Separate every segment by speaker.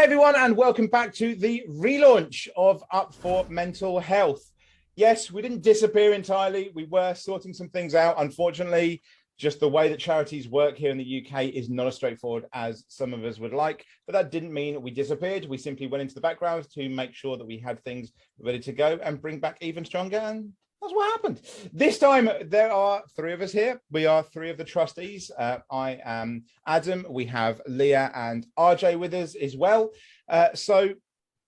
Speaker 1: everyone, and welcome back to the relaunch of Up for Mental Health. Yes, we didn't disappear entirely. We were sorting some things out. Unfortunately, just the way that charities work here in the UK is not as straightforward as some of us would like. But that didn't mean we disappeared. We simply went into the background to make sure that we had things ready to go and bring back even stronger. And that's what happened. This time, there are three of us here. We are three of the trustees. I am Adam. We have Leah and RJ with us as well. So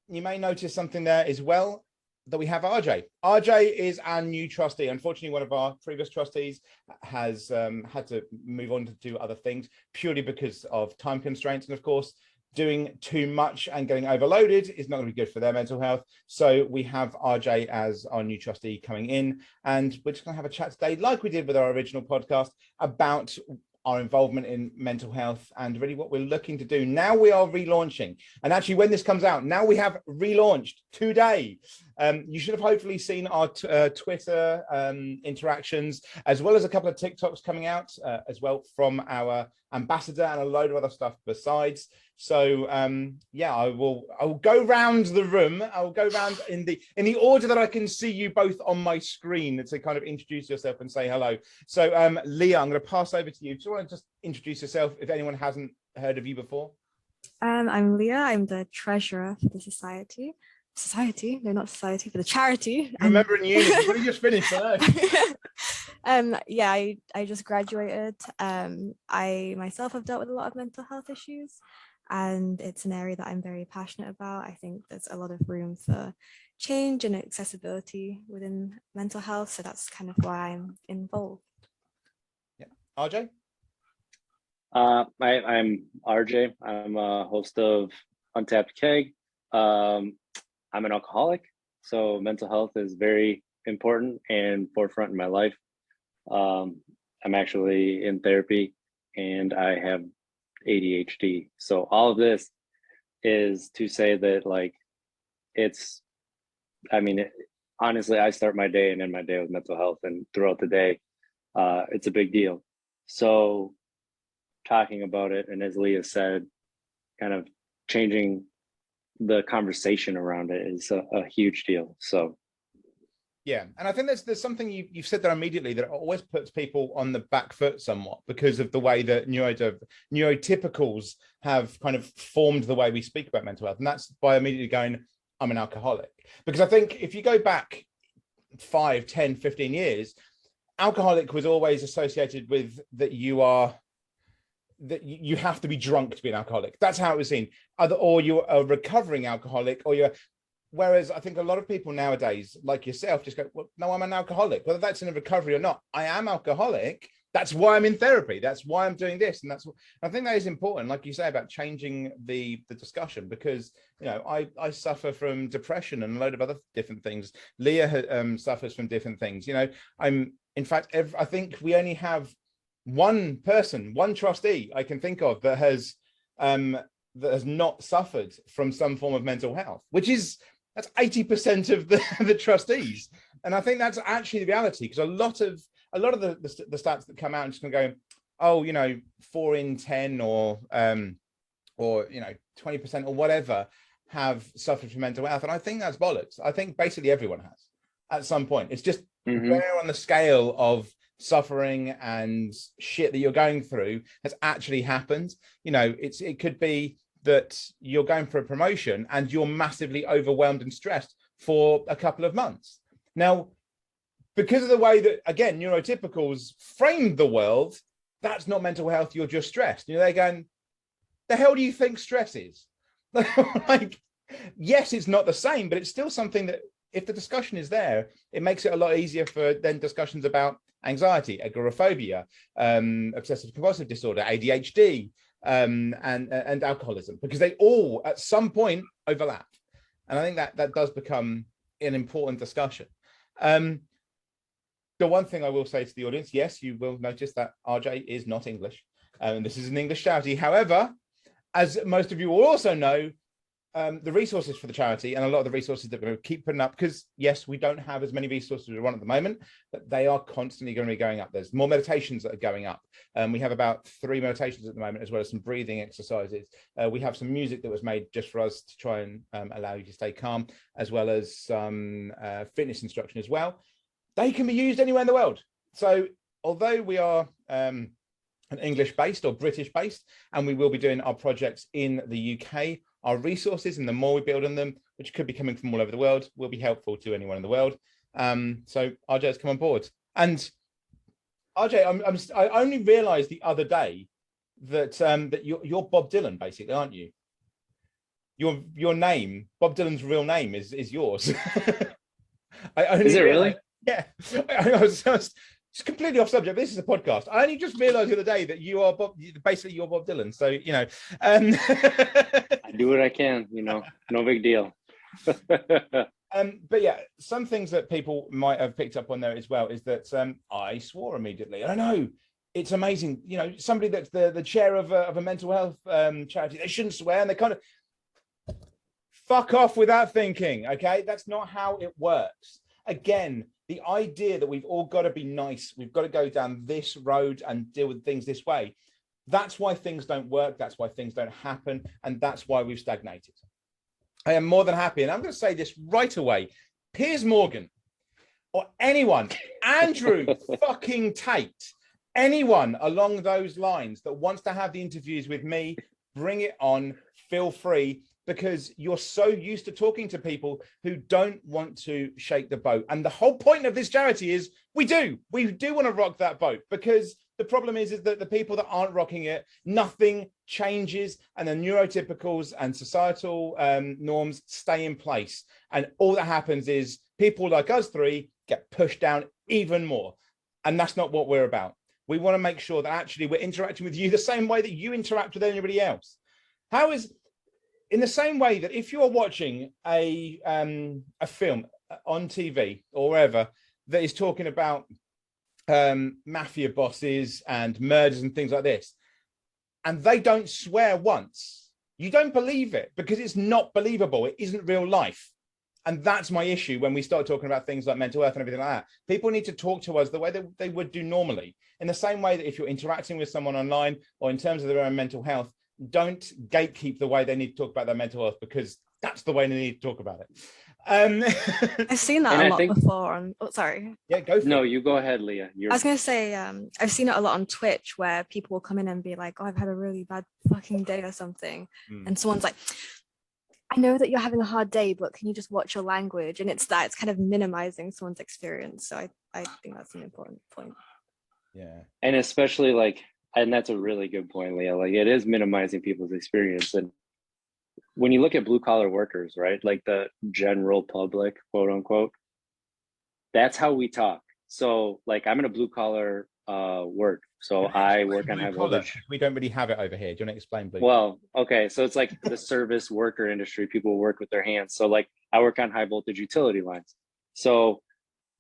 Speaker 1: you may notice something there as well, that we have RJ. RJ is our new trustee. Unfortunately, one of our previous trustees has had to move on to do other things purely because of time constraints. And of course, doing too much and getting overloaded is not going to be good for their mental health. So we have RJ as our new trustee coming in, and we're just going to have a chat today, like we did with our original podcast, about our involvement in mental health and really what we're looking to do. Now we are relaunching. And actually, when this comes out, now we have relaunched today. You should have hopefully seen our Twitter interactions, as well as a couple of TikToks coming out as well from our ambassador and a load of other stuff besides. So yeah, I will go round the room. I will go round in the order that I can see you both on my screen to kind of introduce yourself and say hello. So Leah, I'm going to pass over to you. Do you want to just introduce yourself if anyone hasn't heard of you before?
Speaker 2: I'm Leah. I'm the treasurer for the society. No, not society, for the charity.
Speaker 1: Remember in uni, you really just finished.
Speaker 2: Yeah, I just graduated. I myself have dealt with a lot of mental health issues, and it's an area that I'm very passionate about. I think there's a lot of room for change and accessibility within mental health, so that's kind of why I'm involved.
Speaker 1: Yeah, RJ?
Speaker 3: I'm RJ. I'm a host of Untapped Keg. I'm an alcoholic, so mental health is very important and forefront in my life. I'm actually in therapy and I have ADHD. So all of this is to say that, like, honestly, I start my day and end my day with mental health, and throughout the day, it's a big deal. So talking about it, and as Leah said, kind of changing the conversation around it is a huge deal. So
Speaker 1: yeah, and I think there's something you've said there immediately that always puts people on the back foot somewhat, because of the way that neurotypicals have kind of formed the way we speak about mental health, and that's by immediately going, I'm an alcoholic. Because I think if you go back 5, 10, 15 years, alcoholic was always associated with that you have to be drunk to be an alcoholic. That's how it was seen. Or you're a recovering alcoholic, or you're. Whereas I think a lot of people nowadays, like yourself, just go, well, no, I'm an alcoholic. Whether that's in a recovery or not, I am alcoholic. That's why I'm in therapy. That's why I'm doing this. And I think that is important, like you say, about changing the discussion, because, you know, I suffer from depression and a load of other different things. Leah suffers from different things. You know, in fact, I think we only have one trustee I can think of that has not suffered from some form of mental health, that's 80% of the trustees. And I think that's actually the reality, because a lot of the stats that come out and just gonna go, oh, you know, 4 in 10 or you know, 20% or whatever have suffered from mental health. And I think that's bollocks. I think basically everyone has at some point. It's just where on the scale of suffering and shit that you're going through has actually happened. You know, it could be that you're going for a promotion and you're massively overwhelmed and stressed for a couple of months. Now, because of the way that, again, neurotypicals framed the world, that's not mental health, you're just stressed. You know, they're going, the hell do you think stress is? Like, yes, it's not the same, but it's still something that, if the discussion is there, it makes it a lot easier for then discussions about anxiety, agoraphobia, obsessive compulsive disorder, ADHD, and alcoholism, because they all at some point overlap. And I think that does become an important discussion. The one thing I will say to the audience, yes, you will notice that RJ is not English, and this is an English charity. However, as most of you will also know, the resources for the charity and a lot of the resources that we're going to keep putting up, because yes, we don't have as many resources as we want at the moment, but they are constantly going to be going up. There's more meditations that are going up. We have about 3 meditations at the moment, as well as some breathing exercises. We have some music that was made just for us to try and allow you to stay calm, as well as some fitness instruction as well. They can be used anywhere in the world. So although we are an English based or British based, and we will be doing our projects in the UK, our resources, and the more we build on them, which could be coming from all over the world, will be helpful to anyone in the world. So RJ has come on board. And RJ, I only realized the other day that that you're Bob Dylan, basically, aren't you? Your name, Bob Dylan's real name, is yours.
Speaker 3: Is it really?
Speaker 1: Yeah. I was just completely off subject. This is a podcast. I only just realized the other day that you are basically you're Bob Dylan. So, you know.
Speaker 3: I do what I can, you know, no big deal.
Speaker 1: But yeah, some things that people might have picked up on there as well is that I swore immediately. And I know it's amazing. You know, somebody that's the chair of a mental health charity, they shouldn't swear, and they kind of fuck off without thinking. Okay, that's not how it works. Again, the idea that we've all got to be nice, we've got to go down this road and deal with things this way. That's why things don't work. That's why things don't happen. And that's why we've stagnated. I am more than happy. And I'm going to say this right away. Piers Morgan or anyone, Andrew fucking Tate, anyone along those lines that wants to have the interviews with me, bring it on, feel free, because you're so used to talking to people who don't want to shake the boat. And the whole point of this charity is we do want to rock that boat, because the problem is that the people that aren't rocking it, nothing changes, and the neurotypicals and societal norms stay in place. And all that happens is people like us three get pushed down even more. And that's not what we're about. We want to make sure that actually we're interacting with you the same way that you interact with anybody else. In the same way that if you're watching a film on TV or wherever that is talking about mafia bosses and murders and things like this, and they don't swear once, you don't believe it, because it's not believable. It isn't real life. And that's my issue when we start talking about things like mental health and everything like that. People need to talk to us the way that they would do normally. In the same way that if you're interacting with someone online or in terms of their own mental health, don't gatekeep the way they need to talk about their mental health, because that's the way they need to talk about it.
Speaker 2: I've seen that a lot before. Sorry.
Speaker 1: Yeah, go for it.
Speaker 3: No, you go ahead, Leah.
Speaker 2: I was going to say, I've seen it a lot on Twitch where people will come in and be like, oh, I've had a really bad fucking day or something. And someone's like, I know that you're having a hard day, but can you just watch your language? And it's kind of minimizing someone's experience. So I think that's an important point.
Speaker 1: Yeah.
Speaker 3: And especially and that's a really good point, Leah. Like, it is minimizing people's experience. And when you look at blue collar workers, right? Like the general public, quote unquote, that's how we talk. So like, I'm in a blue collar work. So I work on high voltage.
Speaker 1: We don't really have it over here. Do you want to explain, please?
Speaker 3: Well, okay. So it's like the service worker industry. People work with their hands. So like, I work on high voltage utility lines. So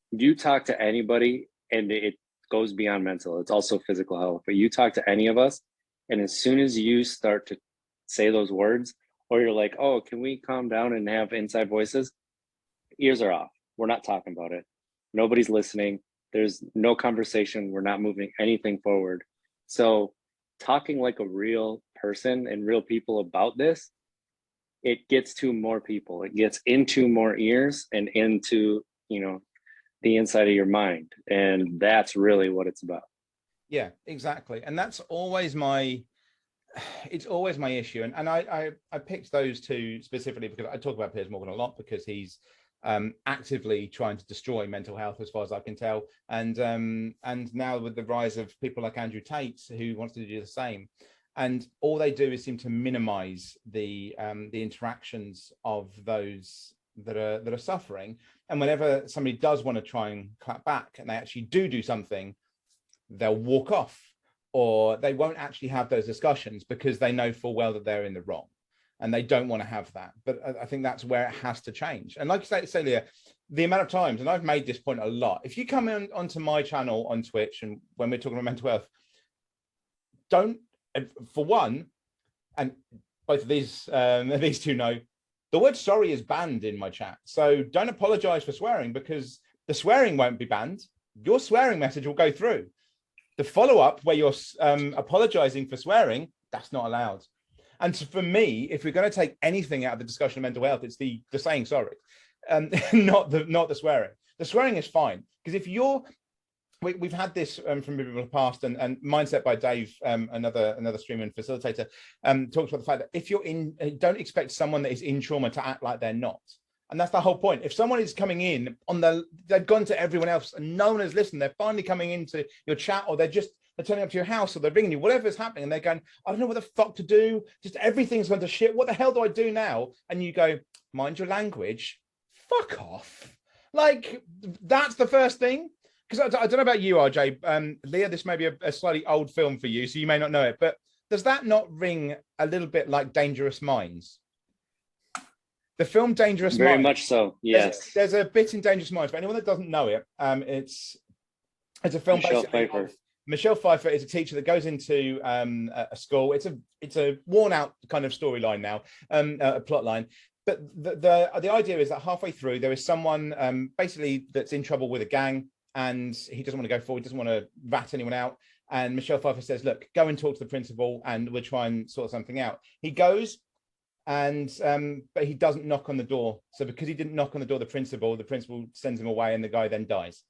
Speaker 3: you talk to anybody and it goes beyond mental. It's also physical health. But you talk to any of us, and as soon as you start to say those words, or you're like, oh, can we calm down and have inside voices? Ears are off. We're not talking about it. Nobody's listening. There's no conversation. We're not moving anything forward. So talking like a real person and real people about this, it gets to more people. It gets into more ears and into, the inside of your mind. And that's really what it's about.
Speaker 1: Yeah, exactly. And that's always it's always my issue. And I picked those two specifically because I talk about Piers Morgan a lot, because he's actively trying to destroy mental health, as far as I can tell. And now with the rise of people like Andrew Tate, who wants to do the same. And all they do is seem to minimize the interactions of those that are suffering. And whenever somebody does want to try and clap back and they actually do something, they'll walk off, or they won't actually have those discussions because they know full well that they're in the wrong and they don't want to have that. But I think that's where it has to change. And like you say, Leah, the amount of times, and I've made this point a lot, if you come onto my channel on Twitch and when we're talking about mental health, don't, for one, and both of these two know, The word sorry is banned in my chat. So don't apologize for swearing, because the swearing won't be banned. Your swearing message will go through. The follow-up where you're apologizing for swearing, that's not allowed. And so for me, if we're going to take anything out of the discussion of mental health, it's the saying sorry, not the swearing. The swearing is fine, because if you're, we've had this from people in the past, and Mindset by Dave, another streamer and facilitator, talks about the fact that if you're in, don't expect someone that is in trauma to act like they're not. And that's the whole point. If someone is coming in they've gone to everyone else and no one has listened, they're finally coming into your chat, or they're turning up to your house, or they're ringing you, whatever's happening, and they're going, I don't know what the fuck to do. Just everything's gone to shit. What the hell do I do now? And you go, mind your language. Fuck off. Like, that's the first thing. Because I don't know about you, RJ. Leah, this may be a slightly old film for you, so you may not know it, but does that not ring a little bit like Dangerous Minds? The film Dangerous Minds.
Speaker 3: Very much so, yes.
Speaker 1: There's a bit in Dangerous Minds. For anyone that doesn't know it, it's a film
Speaker 3: Michelle
Speaker 1: basically
Speaker 3: Pfeiffer.
Speaker 1: of Michelle Pfeiffer is a teacher that goes into a school. It's a worn out kind of storyline now, a plot line. But the idea is that halfway through there is someone basically that's in trouble with a gang, and he doesn't want to go forward, doesn't want to rat anyone out. And Michelle Pfeiffer says, look, go and talk to the principal and we'll try and sort something out. He goes, and but he doesn't knock on the door. So because he didn't knock on the door, the principal sends him away, and the guy then dies.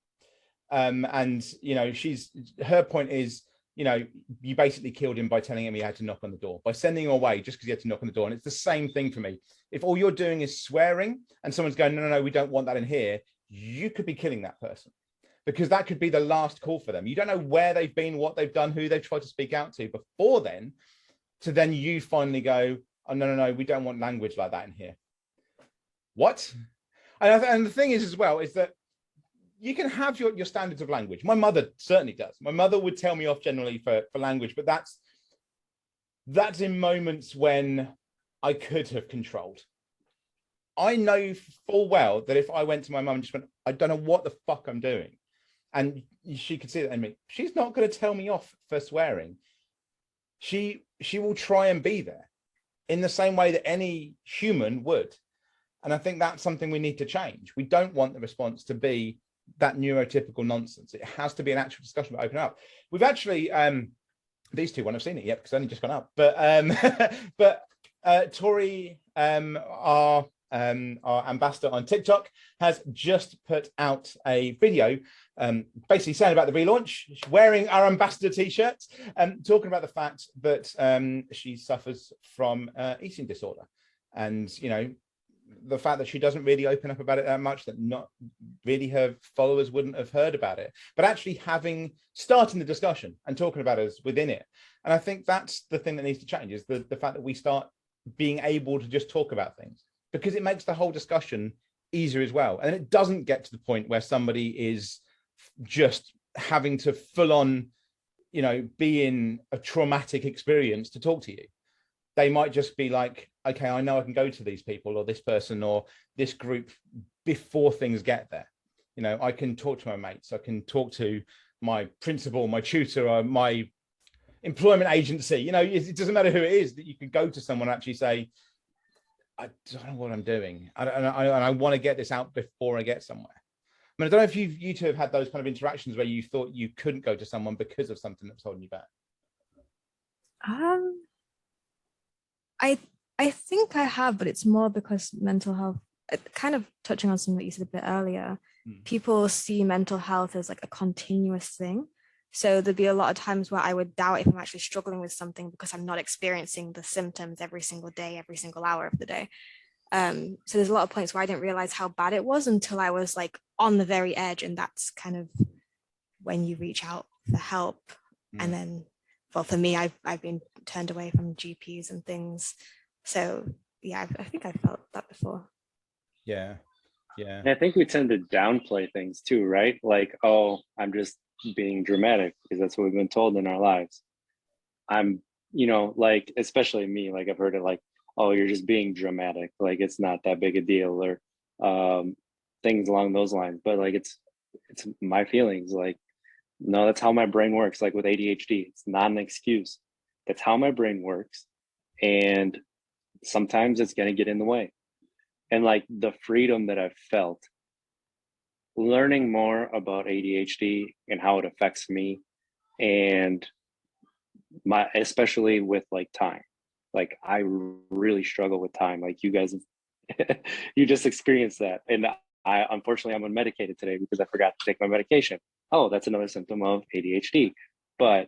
Speaker 1: And you know, her point is, you know, you basically killed him by telling him he had to knock on the door, by sending him away just because he had to knock on the door. And it's the same thing for me. If all you're doing is swearing and someone's going, no, we don't want that in here, you could be killing that person, because that could be the last call for them. You don't know where they've been, what they've done, who they've tried to speak out to before then, to then you finally go, oh, no, we don't want language like that in here. What? And the thing is as well, is that you can have your standards of language. My mother certainly does. My mother would tell me off generally for language, but that's in moments when I could have controlled. I know full well that if I went to my mum and just went, I don't know what the fuck I'm doing, and she could see that in me, she's not going to tell me off for swearing. She will try and be there in the same way that any human would. And I think that's something we need to change. We don't want the response to be that neurotypical nonsense. It has to be an actual discussion about opening up. We've actually, these two won't have seen it yet because it's only just gone up, but Tori, our ambassador on TikTok, has just put out a video basically saying about the relaunch, wearing our ambassador t-shirt, talking about the fact that she suffers from eating disorder, and you know, the fact that she doesn't really open up about it that much, that not really her followers wouldn't have heard about it, but actually starting the discussion and talking about us within it. And I think that's the thing that needs to change, is the fact that we start being able to just talk about things, because it makes the whole discussion easier as well. And it doesn't get to the point where somebody is just having to full on, you know, be in a traumatic experience to talk to you. They might just be like, okay, I know I can go to these people or this person or this group before things get there. You know, I can talk to my mates, I can talk to my principal, my tutor, or my employment agency. You know, it doesn't matter who it is, that you can go to someone and actually say, I don't know what I'm doing. I want to get this out before I get somewhere. I mean, I don't know if you two have had those kind of interactions where you thought you couldn't go to someone because of something that was holding you back.
Speaker 2: I think I have, but it's more because mental health, kind of touching on something that you said a bit earlier, people see mental health as like a continuous thing. So there'd be a lot of times where I would doubt if I'm actually struggling with something because I'm not experiencing the symptoms every single day, every single hour of the day. So there's a lot of points where I didn't realize how bad it was until I was like on the very edge. And that's kind of when you reach out for help. And then, well, for me, I've been turned away from GPs and things. So yeah, I think I felt that before.
Speaker 1: Yeah.
Speaker 3: And I think we tend to downplay things too, right? Like, oh, I'm just being dramatic because that's what we've been told in our lives. I'm, you know, like, especially me, like I've heard it like, oh, you're just being dramatic, like it's not that big a deal, or things along those lines. But like it's my feelings. Like, no, that's how my brain works. Like with ADHD, it's not an excuse. That's how my brain works. And sometimes it's going to get in the way. and like the freedom that I've felt learning more about ADHD and how it affects me, and especially with like time. Like I really struggle with time. Like you guys, you just experienced that, and I unfortunately I'm unmedicated today because I forgot to take my medication. Oh, that's another symptom of ADHD. But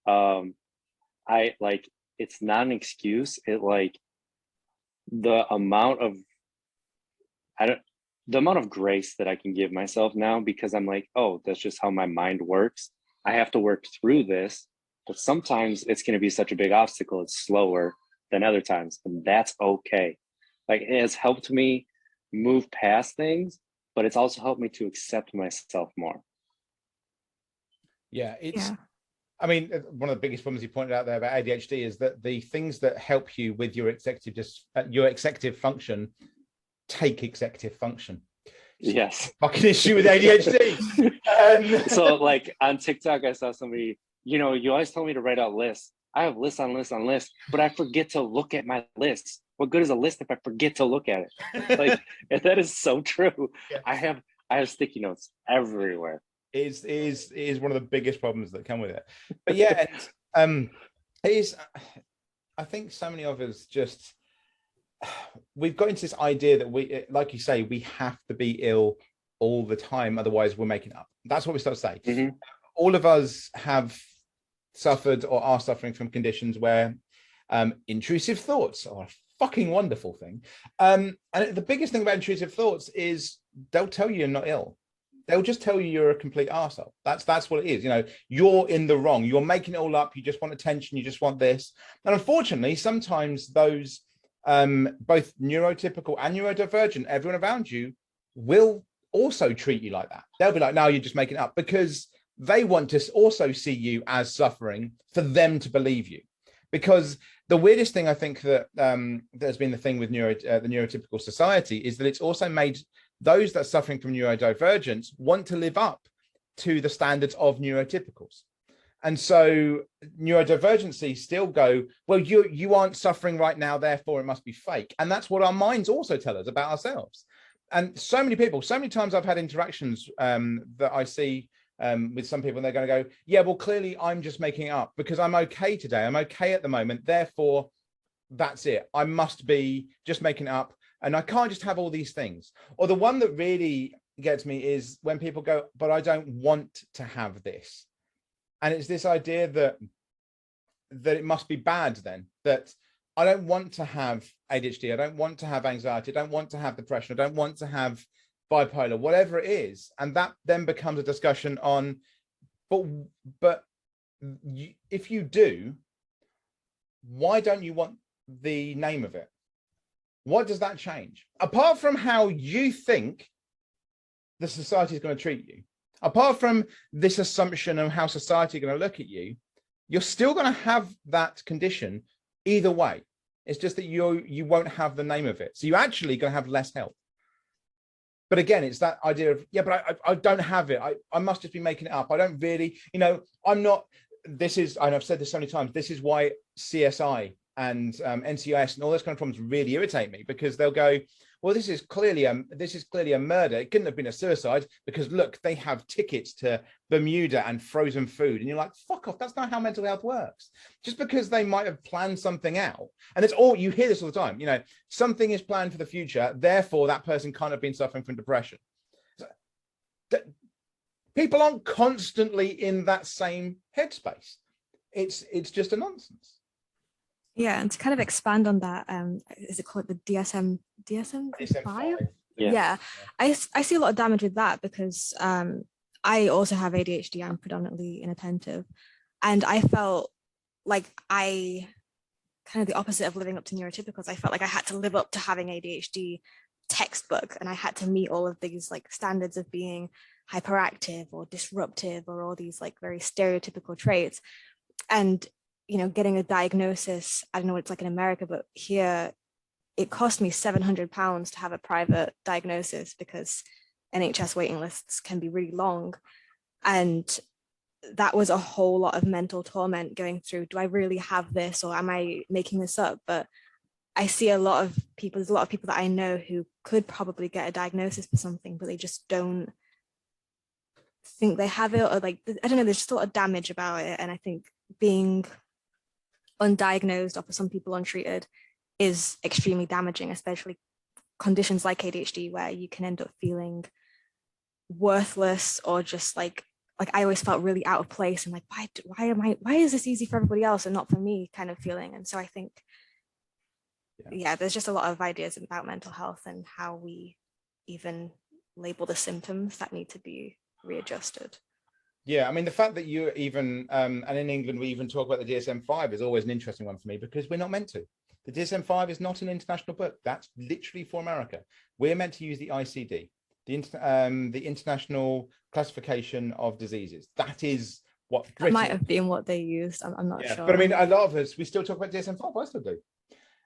Speaker 3: I like, it's not an excuse. It like the amount of I don't the amount of grace that I can give myself now, because I'm like, oh, that's just how my mind works. I have to work through this, but sometimes it's going to be such a big obstacle. It's slower than other times, and that's okay. Like it has helped me move past things, but it's also helped me to accept myself more.
Speaker 1: Yeah, it's
Speaker 2: Yeah.
Speaker 1: I mean, one of the biggest problems you pointed out there about ADHD is that the things that help you with your executive function take executive function.
Speaker 3: Yes.
Speaker 1: Fucking issue with ADHD.
Speaker 3: So like on TikTok, I saw somebody, you always tell me to write out lists. I have lists on lists on lists, but I forget to look at my lists. What good is a list if I forget to look at it? Like, and that is so true.
Speaker 1: Yeah.
Speaker 3: I have sticky notes everywhere.
Speaker 1: Is one of the biggest problems that come with it. But yeah, it is. I think so many of us just we've got into this idea that we, like you say, we have to be ill all the time, otherwise we're making up. That's what we start to say.
Speaker 3: Mm-hmm.
Speaker 1: All of us have suffered or are suffering from conditions where intrusive thoughts are a fucking wonderful thing. And the biggest thing about intrusive thoughts is they'll tell you you're not ill. They'll just tell you you're a complete arsehole. That's what it is. You're in the wrong. You're making it all up. You just want attention. You just want this. And unfortunately, sometimes those both neurotypical and neurodivergent, everyone around you will also treat you like that. They'll be like, no, you're just making it up, because they want to also see you as suffering for them to believe you. Because the weirdest thing I think that there's been the thing with the neurotypical society is that it's also made those that are suffering from neurodivergence want to live up to the standards of neurotypicals. And so neurodivergency still go, well, you aren't suffering right now, therefore it must be fake. And that's what our minds also tell us about ourselves. And so many people, so many times I've had interactions that I see with some people, and they're going to go, yeah, well, clearly I'm just making it up because I'm okay today. I'm okay at the moment. Therefore, that's it. I must be just making it up. And I can't just have all these things. Or the one that really gets me is when people go, but I don't want to have this. And it's this idea that it must be bad then, that I don't want to have ADHD. I don't want to have anxiety. I don't want to have depression. I don't want to have bipolar, whatever it is. And that then becomes a discussion on, but if you do, why don't you want the name of it? What does that change? Apart from how you think the society is going to treat you, apart from this assumption of how society is going to look at you, you're still going to have that condition either way. It's just that you won't have the name of it. So you're actually going to have less help. But again, it's that idea of, yeah, but I don't have it. I must just be making it up. I don't really, I'm not, and I've said this so many times, this is why CSI and NCIS and all those kind of problems really irritate me, because they'll go, well, this is clearly a murder. It couldn't have been a suicide because look, they have tickets to Bermuda and frozen food. And you're like, fuck off. That's not how mental health works. Just because they might have planned something out. And it's all, you hear this all the time, something is planned for the future. Therefore, that person can't have been suffering from depression. People aren't constantly in that same headspace. It's just a nonsense.
Speaker 2: Yeah, and to kind of expand on that, is it called the DSM-5? Yeah. I see a lot of damage with that because I also have ADHD. I'm predominantly inattentive, and I felt like I kind of the opposite of living up to neurotypicals. I felt like I had to live up to having ADHD textbook, and I had to meet all of these like standards of being hyperactive or disruptive or all these like very stereotypical traits. And getting a diagnosis, I don't know what it's like in America, but here it cost me £700 to have a private diagnosis because NHS waiting lists can be really long. And that was a whole lot of mental torment going through, do I really have this or am I making this up? But I see a lot of people, there's a lot of people that I know who could probably get a diagnosis for something, but they just don't think they have it, or like, I don't know, there's just a lot of damage about it. And I think being undiagnosed or for some people untreated is extremely damaging, especially conditions like ADHD, where you can end up feeling worthless, or just like I always felt really out of place and like, why is this easy for everybody else and not for me kind of feeling. And so I think, yeah, there's just a lot of ideas about mental health and how we even label the symptoms that need to be readjusted.
Speaker 1: Yeah, I mean, the fact that you even, and in England, we even talk about the DSM-5 is always an interesting one for me, because we're not meant to. The DSM-5 is not an international book. That's literally for America. We're meant to use the ICD, the International Classification of Diseases. That is what
Speaker 2: That might have been what they used. I'm not sure.
Speaker 1: But I mean, a lot of us, we still talk about DSM-5. I still do.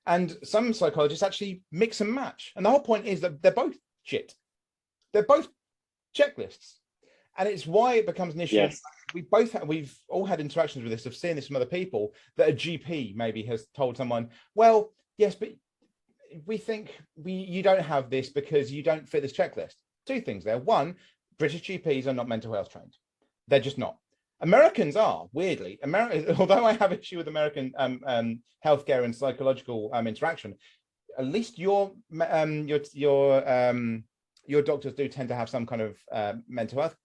Speaker 1: And some psychologists actually mix and match. And the whole point is that they're both shit. They're both checklists. And it's why it becomes an issue.
Speaker 3: Yes.
Speaker 1: We've all had interactions with this, of seeing this from other people, that a GP maybe has told someone, well, yes, but we think you don't have this because you don't fit this checklist. Two things there. One, British GPs are not mental health trained. They're just not. Americans are, weirdly. Although I have issue with American healthcare and psychological interaction, at least your doctors do tend to have some kind of mental health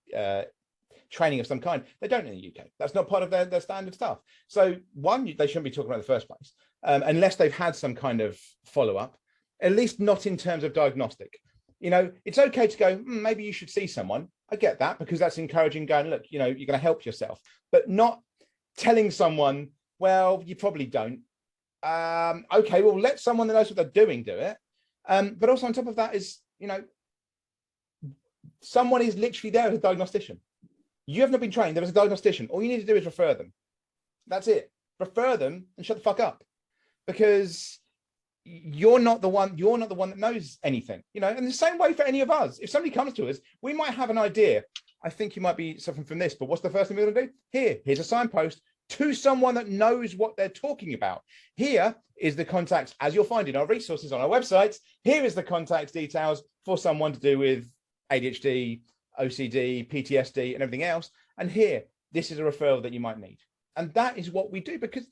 Speaker 1: training of some kind. They don't in the UK. That's not part of their standard stuff. So one, they shouldn't be talking about in the first place, unless they've had some kind of follow-up, at least not in terms of diagnostic. You know, it's okay to go, maybe you should see someone. I get that, because that's encouraging, going, look, you know, you're going to help yourself, but not telling someone, well, you probably don't. Okay, well, let someone that knows what they're doing do it. But also on top of that is, you know, someone is literally there as a diagnostician. You have not been trained. There is a diagnostician. All you need to do is refer them. That's it. Refer them and shut the fuck up, because you're not the one that knows anything, you know. And the same way for any of us, if somebody comes to us, we might have an idea. I think you might be suffering from this, but what's the first thing we're going to do? Here's a signpost to someone that knows what they're talking about. Here is the contacts, as you'll find in our resources on our websites. Here is the contact details for someone to do with ADHD, OCD, PTSD, and everything else. And here, this is a referral that you might need. And that is what we do, because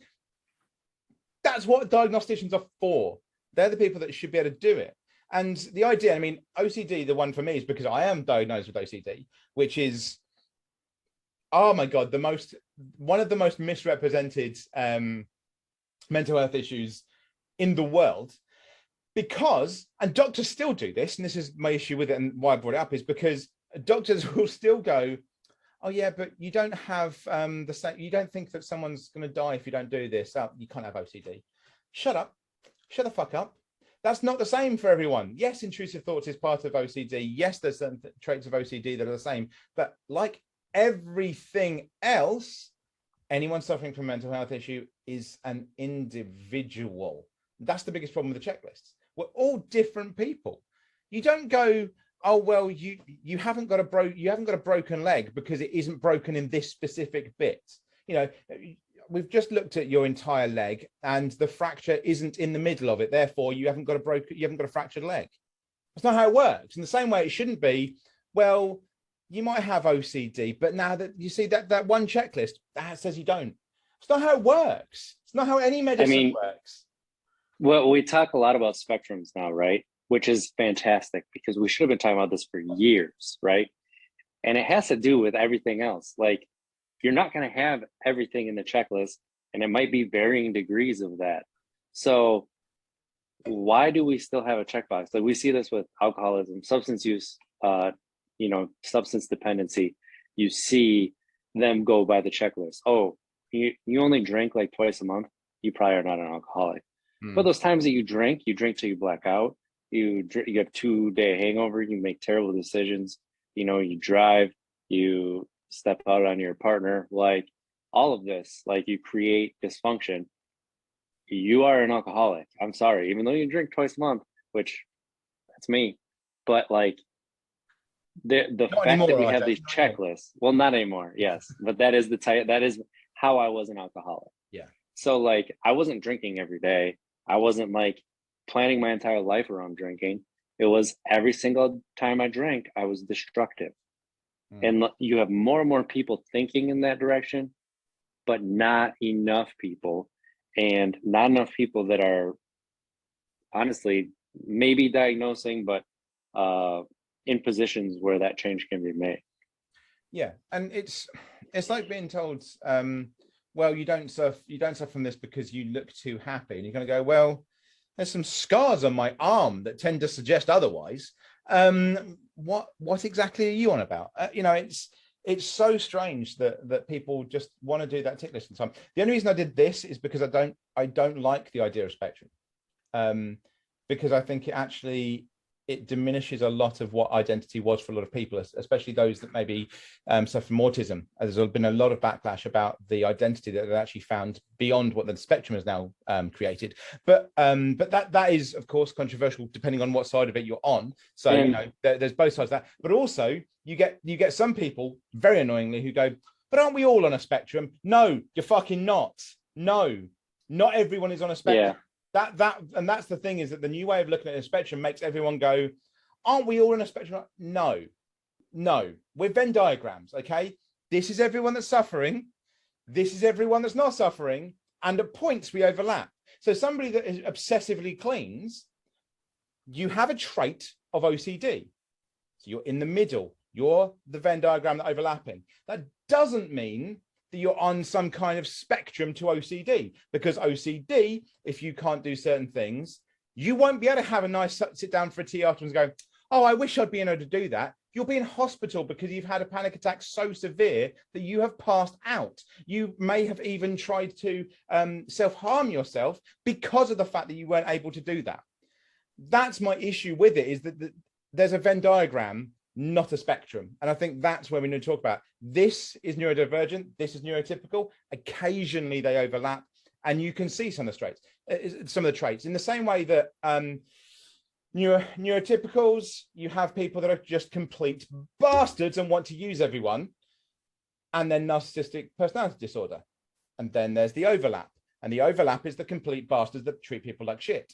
Speaker 1: that's what diagnosticians are for. They're the people that should be able to do it. And the idea, I mean, OCD, the one for me is because I am diagnosed with OCD, which is, oh my God, one of the most misrepresented mental health issues in the world. Because, and doctors still do this, and this is my issue with it, and why I brought it up, is because doctors will still go, oh yeah, but you don't have the same, you don't think that someone's going to die if you don't do this. Oh, you can't have OCD. Shut up. Shut the fuck up. That's not the same for everyone. Yes, intrusive thoughts is part of OCD. Yes, there's certain traits of OCD that are the same. But like everything else, anyone suffering from a mental health issue is an individual. That's the biggest problem with the checklists. We're all different people. You don't go, oh well, you haven't got a broken leg because it isn't broken in this specific bit. You know, we've just looked at your entire leg and the fracture isn't in the middle of it. Therefore, you haven't got a fractured leg. That's not how it works. In the same way, it shouldn't be, well, you might have OCD, but now that you see that one checklist that says you don't. It's not how it works. It's not how any medicine works.
Speaker 3: Well, we talk a lot about spectrums now, right? Which is fantastic, because we should have been talking about this for years, right? And it has to do with everything else. Like, you're not going to have everything in the checklist, and it might be varying degrees of that. So why do we still have a checkbox? Like, we see this with alcoholism, substance use, substance dependency. You see them go by the checklist. Oh, you only drink like twice a month. You probably are not an alcoholic. But those times that you drink till you black out. You have 2-day hangover. You make terrible decisions. You know, you drive. You step out on your partner. Like, all of this, like, you create dysfunction. You are an alcoholic. I'm sorry, even though you drink twice a month, which that's me. But like, the fact that we have these checklists. Well, not anymore. Yes, but that is that is how I was an alcoholic.
Speaker 1: Yeah.
Speaker 3: So like, I wasn't drinking every day. I wasn't like planning my entire life around drinking. It was every single time I drank, I was destructive. And you have more and more people thinking in that direction, but not enough people, and not enough people that are honestly maybe diagnosing, but in positions where that change can be made.
Speaker 1: Yeah, and it's like being told, well, you don't suffer from this because you look too happy, and you're going to go, well, there's some scars on my arm that tend to suggest otherwise. What exactly are you on about? You know, it's so strange that people just want to do that tick list all the time. The only reason I did this is because I don't like the idea of spectrum, because I think it diminishes a lot of what identity was for a lot of people, especially those that maybe suffer from autism. There's been a lot of backlash about the identity that they actually found beyond what the spectrum has now created. But that is, of course, controversial depending on what side of it you're on. So, you know, there's both sides of that. But also, you get some people, very annoyingly, who go, but aren't we all on a spectrum? No, you're fucking not. No, not everyone is on a spectrum.
Speaker 3: Yeah.
Speaker 1: And that's the thing, is that the new way of looking at a spectrum makes everyone go, aren't we all in a spectrum? No, we're Venn diagrams. Okay, this is everyone that's suffering, this is everyone that's not suffering, and at points we overlap. So somebody that is obsessively cleans, you have a trait of OCD, so you're in the middle, you're the Venn diagram that overlapping. That doesn't mean that you're on some kind of spectrum to OCD, because OCD, if you can't do certain things, you won't be able to have a nice sit down for a tea afterwards and go, oh, I wish I'd been able to do that. You'll be in hospital because you've had a panic attack so severe that you have passed out. You may have even tried to self-harm yourself because of the fact that you weren't able to do that. That's my issue with it, is that there's a Venn diagram, not a spectrum. And I think that's where we need to talk about. This is neurodivergent, this is neurotypical. Occasionally they overlap, and you can see some of the traits in the same way that neurotypicals, you have people that are just complete bastards and want to use everyone, and then narcissistic personality disorder. And then there's the overlap, and the overlap is the complete bastards that treat people like shit.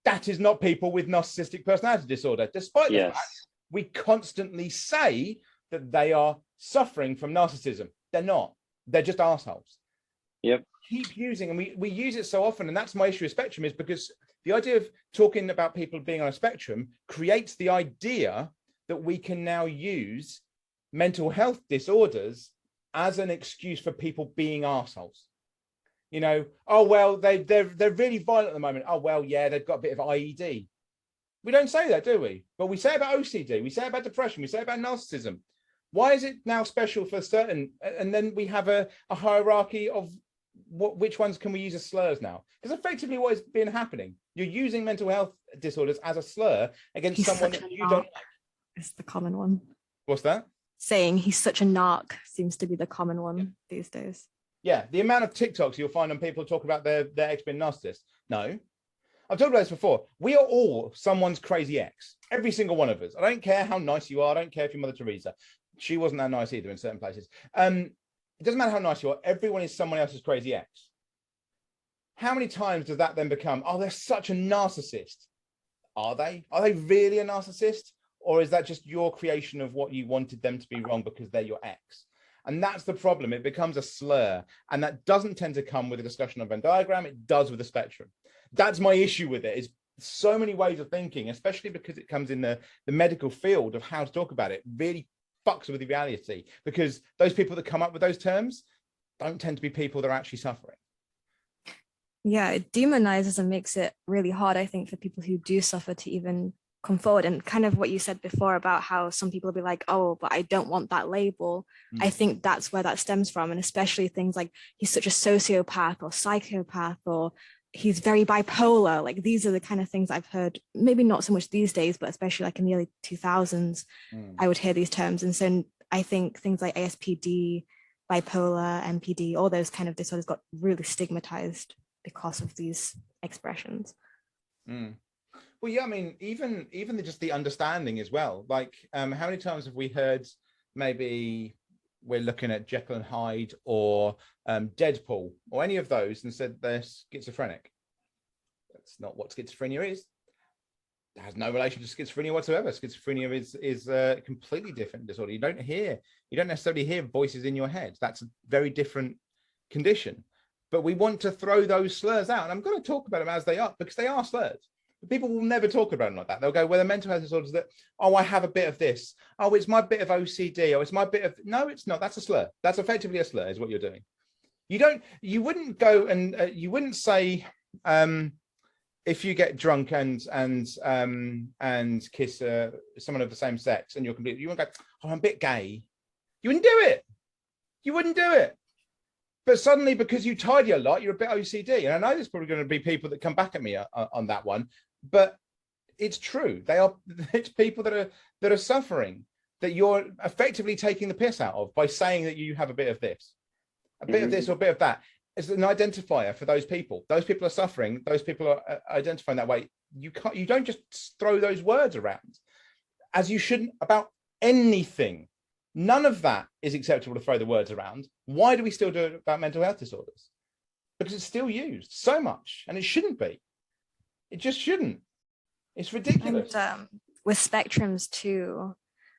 Speaker 1: That is not people with narcissistic personality disorder, despite the fact we constantly say that they are suffering from narcissism. They're not. They're just assholes.
Speaker 3: Yep.
Speaker 1: Keep using, and we use it so often, and that's my issue with spectrum, is because the idea of talking about people being on a spectrum creates the idea that we can now use mental health disorders as an excuse for people being assholes. You know, oh well, they're really violent at the moment. Oh well, yeah, they've got a bit of IED. We don't say that, do we? But we say about OCD, we say about depression, we say about narcissism. Why is it now special for certain? And then we have a hierarchy of which ones can we use as slurs now? Because effectively what is being happening, you're using mental health disorders as a slur against someone that you don't like.
Speaker 2: It's the common one.
Speaker 1: What's that?
Speaker 2: Saying he's such a narc seems to be the common one these days.
Speaker 1: Yeah, the amount of TikToks you'll find on people talk about their ex being narcissist. No. I've talked about this before. We are all someone's crazy ex. Every single one of us. I don't care how nice you are. I don't care if you're Mother Teresa. She wasn't that nice either in certain places. It doesn't matter how nice you are. Everyone is someone else's crazy ex. How many times does that then become, oh, they're such a narcissist? Are they? Are they really a narcissist? Or is that just your creation of what you wanted them to be wrong because they're your ex? And that's the problem. It becomes a slur. And that doesn't tend to come with a discussion of Venn diagram. It does with the spectrum. That's my issue with it, is so many ways of thinking, especially because it comes in the medical field of how to talk about it, really fucks with the reality, because those people that come up with those terms don't tend to be people that are actually suffering.
Speaker 2: Yeah, it demonizes and makes it really hard, I think, for people who do suffer to even come forward. And kind of what you said before about how some people will be like, oh, but I don't want that label. I think that's where that stems from. And especially things like he's such a sociopath or psychopath, or he's very bipolar. Like these are the kind of things I've heard, maybe not so much these days, but especially like in the early 2000s, I would hear these terms. And so I think things like ASPD, bipolar, MPD, all those kind of disorders got really stigmatized because of these expressions.
Speaker 1: Well, yeah, I mean, even just the understanding as well. Like, how many times have we heard maybe we're looking at Jekyll and Hyde or Deadpool or any of those and said they're schizophrenic? That's not what schizophrenia is. It has no relation to schizophrenia whatsoever. Schizophrenia is a completely different disorder. You don't necessarily hear voices in your head. That's a very different condition. But we want to throw those slurs out. And I'm going to talk about them as they are, because they are slurs. But people will never talk about them like that. They'll go, well, the mental health disorders that, oh, I have a bit of this. Oh, it's my bit of OCD. Oh, it's my bit of, no, it's not. That's a slur. That's effectively a slur is what you're doing. You wouldn't go and you wouldn't say, if you get drunk and kiss someone of the same sex and you wouldn't go, oh, I'm a bit gay. You wouldn't do it. You wouldn't do it. But suddenly, because you tidy a lot, you're a bit OCD. And I know there's probably going to be people that come back at me on that one, but it's true. It's people that are suffering, that you're effectively taking the piss out of by saying that you have a bit of this, a bit of this or a bit of that. It's an identifier for those people. Those people are suffering. Those people are identifying that way. You don't just throw those words around, as you shouldn't about anything. None of that is acceptable to throw the words around. Why do we still do it about mental health disorders? Because it's still used so much, and it shouldn't be. It just shouldn't. It's ridiculous.
Speaker 2: And with spectrums too,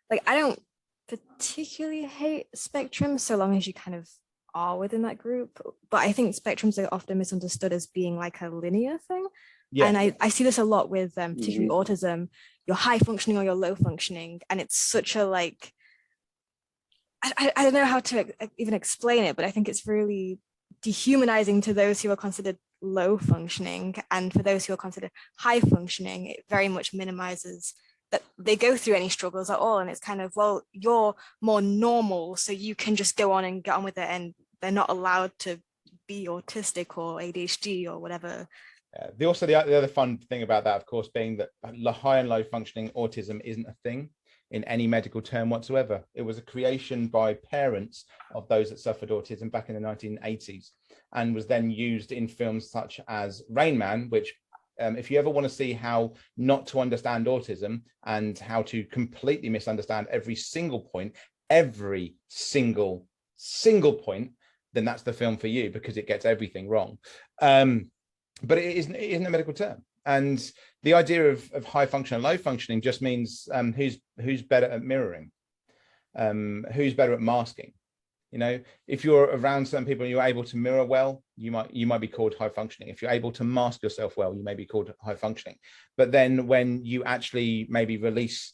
Speaker 2: like I don't particularly hate spectrums so long as you kind of are within that group, but I think spectrums are often misunderstood as being like a linear thing. Yeah. And I see this a lot with particularly autism. You're high functioning or you're low functioning, and it's such a like I don't know how to even explain it, but I think it's really dehumanizing to those who are considered low functioning, and for those who are considered high functioning, it very much minimizes that they go through any struggles at all. And it's kind of, well, you're more normal, so you can just go on and get on with it, and they're not allowed to be autistic or ADHD or whatever.
Speaker 1: The other fun thing about that, of course, being that high and low functioning autism isn't a thing in any medical term whatsoever. It was a creation by parents of those that suffered autism back in the 1980s, and was then used in films such as Rain Man, which if you ever want to see how not to understand autism and how to completely misunderstand every single point, every single point, then that's the film for you, because it gets everything wrong. But it isn't a medical term. And the idea of high function and low functioning just means who's better at mirroring, who's better at masking. You know, if you're around certain people and you're able to mirror well, you might be called high functioning. If you're able to mask yourself well, you may be called high functioning. But then when you actually maybe release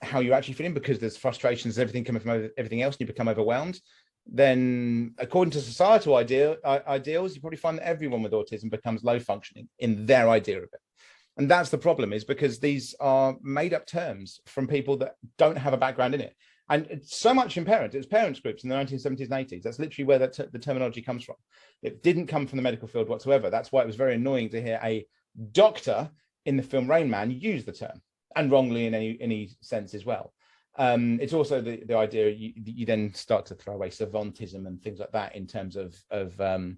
Speaker 1: how you're actually feeling, because there's frustrations, everything coming from everything else, and you become overwhelmed, then according to societal ideals, you probably find that everyone with autism becomes low functioning in their idea of it. And that's the problem, is because these are made up terms from people that don't have a background in it. And it's so much in it's parents groups in the 1970s and 80s. That's literally where the terminology comes from. It didn't come from the medical field whatsoever. That's why it was very annoying to hear a doctor in the film Rain Man use the term, and wrongly in any sense as well. It's also the idea you then start to throw away savantism and things like that in terms of autism,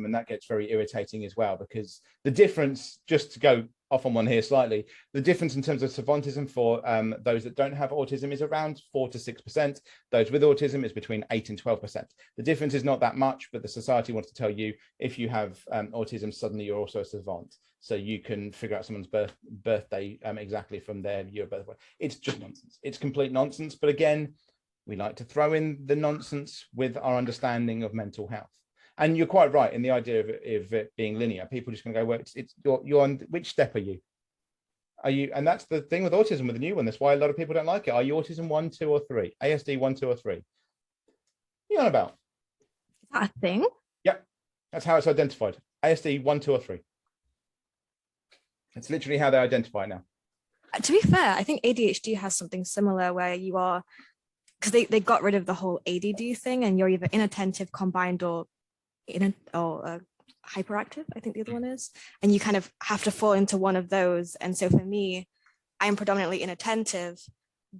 Speaker 1: and that gets very irritating as well, because the difference, just to go off on one here slightly, the difference in terms of savantism for those that don't have autism is around 4 to 6%. Those with autism is between 8 and 12%. The difference is not that much, but the society wants to tell you if you have autism, suddenly you're also a savant, so you can figure out someone's birthday exactly from their year of birth. It's just nonsense. It's complete nonsense. But again, we like to throw in the nonsense with our understanding of mental health. And you're quite right in the idea of it being linear. People are just going to go, well, you're on which step are you? And that's the thing with autism, with the new one. That's why a lot of people don't like it. Are you autism 1, 2, or 3? ASD 1, 2, or 3? You on about?
Speaker 2: Is that a thing?
Speaker 1: Yeah, that's how it's identified. ASD 1, 2, or 3. It's literally how they identify it now.
Speaker 2: To be fair, I think ADHD has something similar, where you are, because they got rid of the whole ADD thing, and you're either inattentive, combined, or hyperactive, I think the other one is, and you kind of have to fall into one of those. And so for me, I'm predominantly inattentive,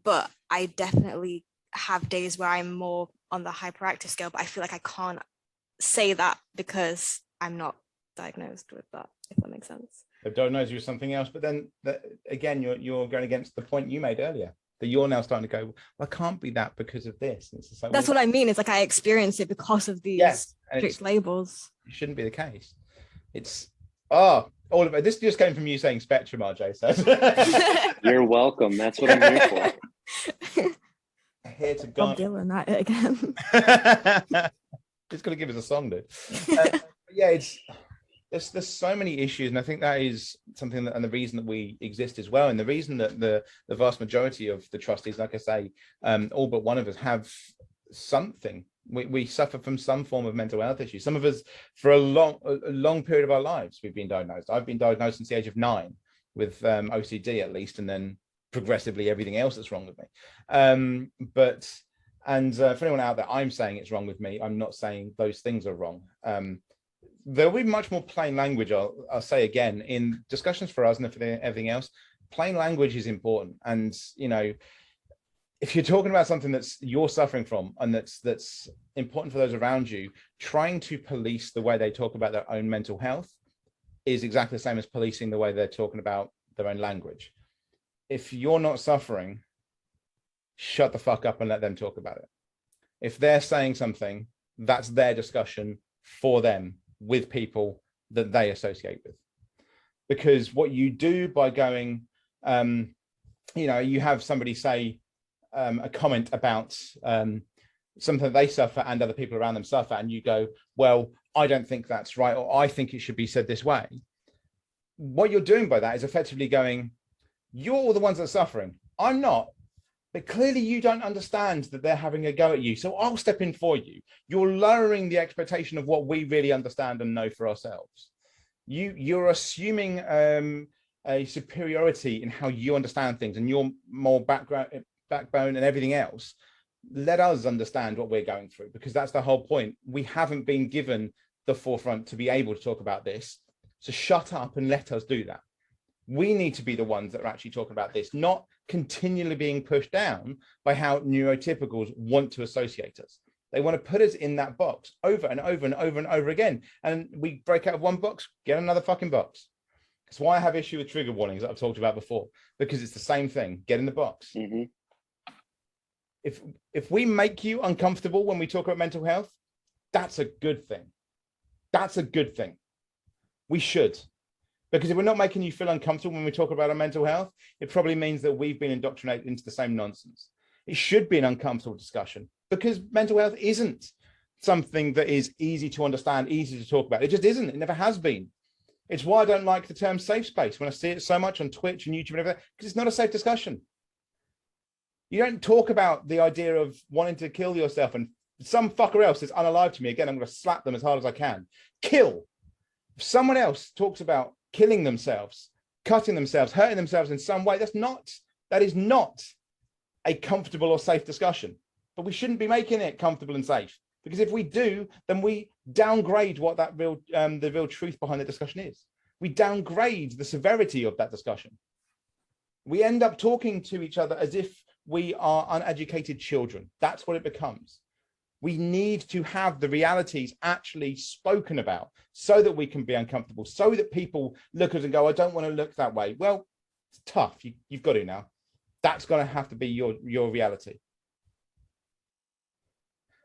Speaker 2: but I definitely have days where I'm more on the hyperactive scale, but I feel like I can't say that because I'm not diagnosed with that, if that makes sense.
Speaker 1: They've diagnosed you with something else, but then again, you're going against the point you made earlier, that you're now starting to go, well, I can't be that because of this. And it's just like,
Speaker 2: that's what I mean. It's like I experience it because of these strict labels.
Speaker 1: It shouldn't be the case. It's Oh, all of it. This just came from you saying Spectrum, RJ says.
Speaker 3: You're welcome. That's what I'm here for.
Speaker 1: Here to
Speaker 2: Bob
Speaker 1: go.
Speaker 2: Dylan at it again.
Speaker 1: It's gonna give us a song, dude. Yeah, there's so many issues, and I think that is something that, and the reason that we exist as well, and the reason that the vast majority of the trustees, like I say, all but one of us have something. We suffer from some form of mental health issue. Some of us, for a long period of our lives, we've been diagnosed. I've been diagnosed since the age of 9 with OCD at least, and then progressively everything else that's wrong with me. For anyone out there, I'm saying it's wrong with me. I'm not saying those things are wrong. There'll be much more plain language. I'll say again, in discussions for us and everything else, plain language is important. And if you're talking about something that's you're suffering from and that's important for those around you, trying to police the way they talk about their own mental health is exactly the same as policing the way they're talking about their own language. If you're not suffering, shut the fuck up and let them talk about it. If they're saying something, that's their discussion for them with people that they associate with. Because what you do by going, you have somebody say a comment about something that they suffer and other people around them suffer, and you go, well, I don't think that's right, or I think it should be said this way. What you're doing by that is effectively going, you're all the ones that are suffering. I'm not. But clearly you don't understand that they're having a go at you. So I'll step in for you. You're lowering the expectation of what we really understand and know for ourselves. You're assuming a superiority in how you understand things and your more backbone and everything else. Let us understand what we're going through, because that's the whole point. We haven't been given the forefront to be able to talk about this. So shut up and let us do that. We need to be the ones that are actually talking about this, not continually being pushed down by how neurotypicals want to associate us. They want to put us in that box over and over and over and over again. And we break out of one box, get another fucking box. That's why I have issue with trigger warnings that I've talked about before, because it's the same thing. Get in the box.
Speaker 3: Mm-hmm.
Speaker 1: If we make you uncomfortable when we talk about mental health, that's a good thing. That's a good thing. We should. Because if we're not making you feel uncomfortable when we talk about our mental health, it probably means that we've been indoctrinated into the same nonsense. It should be an uncomfortable discussion, because mental health isn't something that is easy to understand, easy to talk about. It just isn't. It never has been. It's why I don't like the term safe space when I see it so much on Twitch and YouTube and everything, because it's not a safe discussion. You don't talk about the idea of wanting to kill yourself, and some fucker else is unalive to me. Again, I'm going to slap them as hard as I can. Kill. If someone else talks about killing themselves, cutting themselves, hurting themselves in some way, that is not a comfortable or safe discussion. But we shouldn't be making it comfortable and safe, because if we do, then we downgrade what that the real truth behind the discussion is. We downgrade the severity of that discussion. We end up talking to each other as if we are uneducated children. That's what it becomes. We need to have the realities actually spoken about so that we can be uncomfortable, so that people look at us and go, I don't want to look that way. Well, it's tough. You've got to now. That's going to have to be your reality.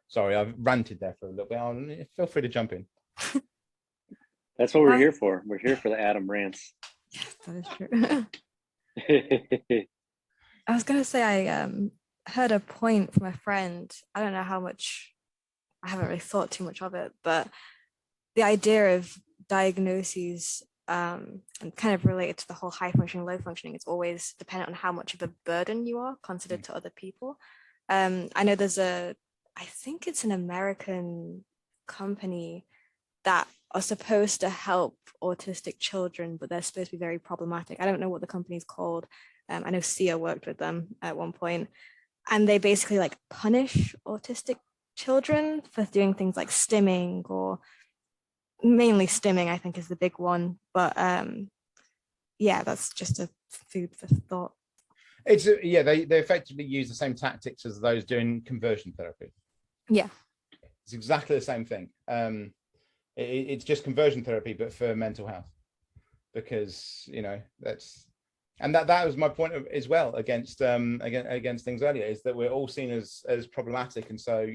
Speaker 1: Sorry, I've ranted there for a little bit. Feel free to jump in.
Speaker 3: That's what we're here for. We're here for the Adam rants.
Speaker 2: Yes, that is true. I was going to say, I heard a point from a friend. I don't know how much, I haven't really thought too much of it, but the idea of diagnoses and kind of related to the whole high functioning, low functioning, it's always dependent on how much of a burden you are considered to other people. I know I think it's an American company that are supposed to help autistic children, but they're supposed to be very problematic. I don't know what the company's called. I know Sia worked with them at one point, and they basically like punish autistic children for doing things like stimming, or mainly stimming, I think is the big one. But yeah, that's just a food for thought.
Speaker 1: They effectively use the same tactics as those doing conversion therapy.
Speaker 2: Yeah,
Speaker 1: it's exactly the same thing. It's just conversion therapy, but for mental health, because that was my point as well against things earlier, is that we're all seen as problematic, and so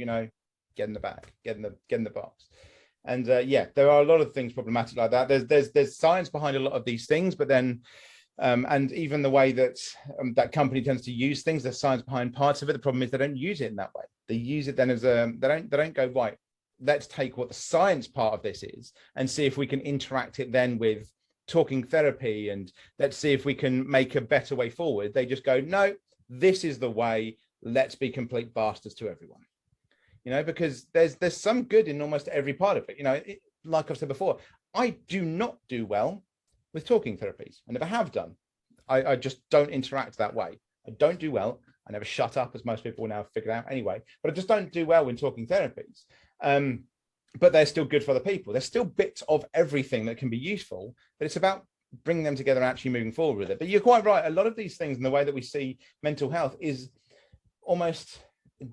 Speaker 1: get in the back, get in the box. And yeah, there are a lot of things problematic like that. There's science behind a lot of these things, but then and even the way that that company tends to use things, there's science behind parts of it. The problem is they don't use it in that way. They use it then as a they don't go, right, let's take what the science part of this is and see if we can interact it then with talking therapy, and let's see if we can make a better way forward. They just go, no, this is the way. Let's be complete bastards to everyone. You know, because there's some good in almost every part of it. You know, like I've said before, I do not do well with talking therapies. I never have done. I just don't interact that way. I don't do well. I never shut up, as most people now have figured out anyway, but I just don't do well when talking therapies. But they're still good for other people. There's still bits of everything that can be useful, but it's about bringing them together and actually moving forward with it. But you're quite right. A lot of these things and the way that we see mental health is almost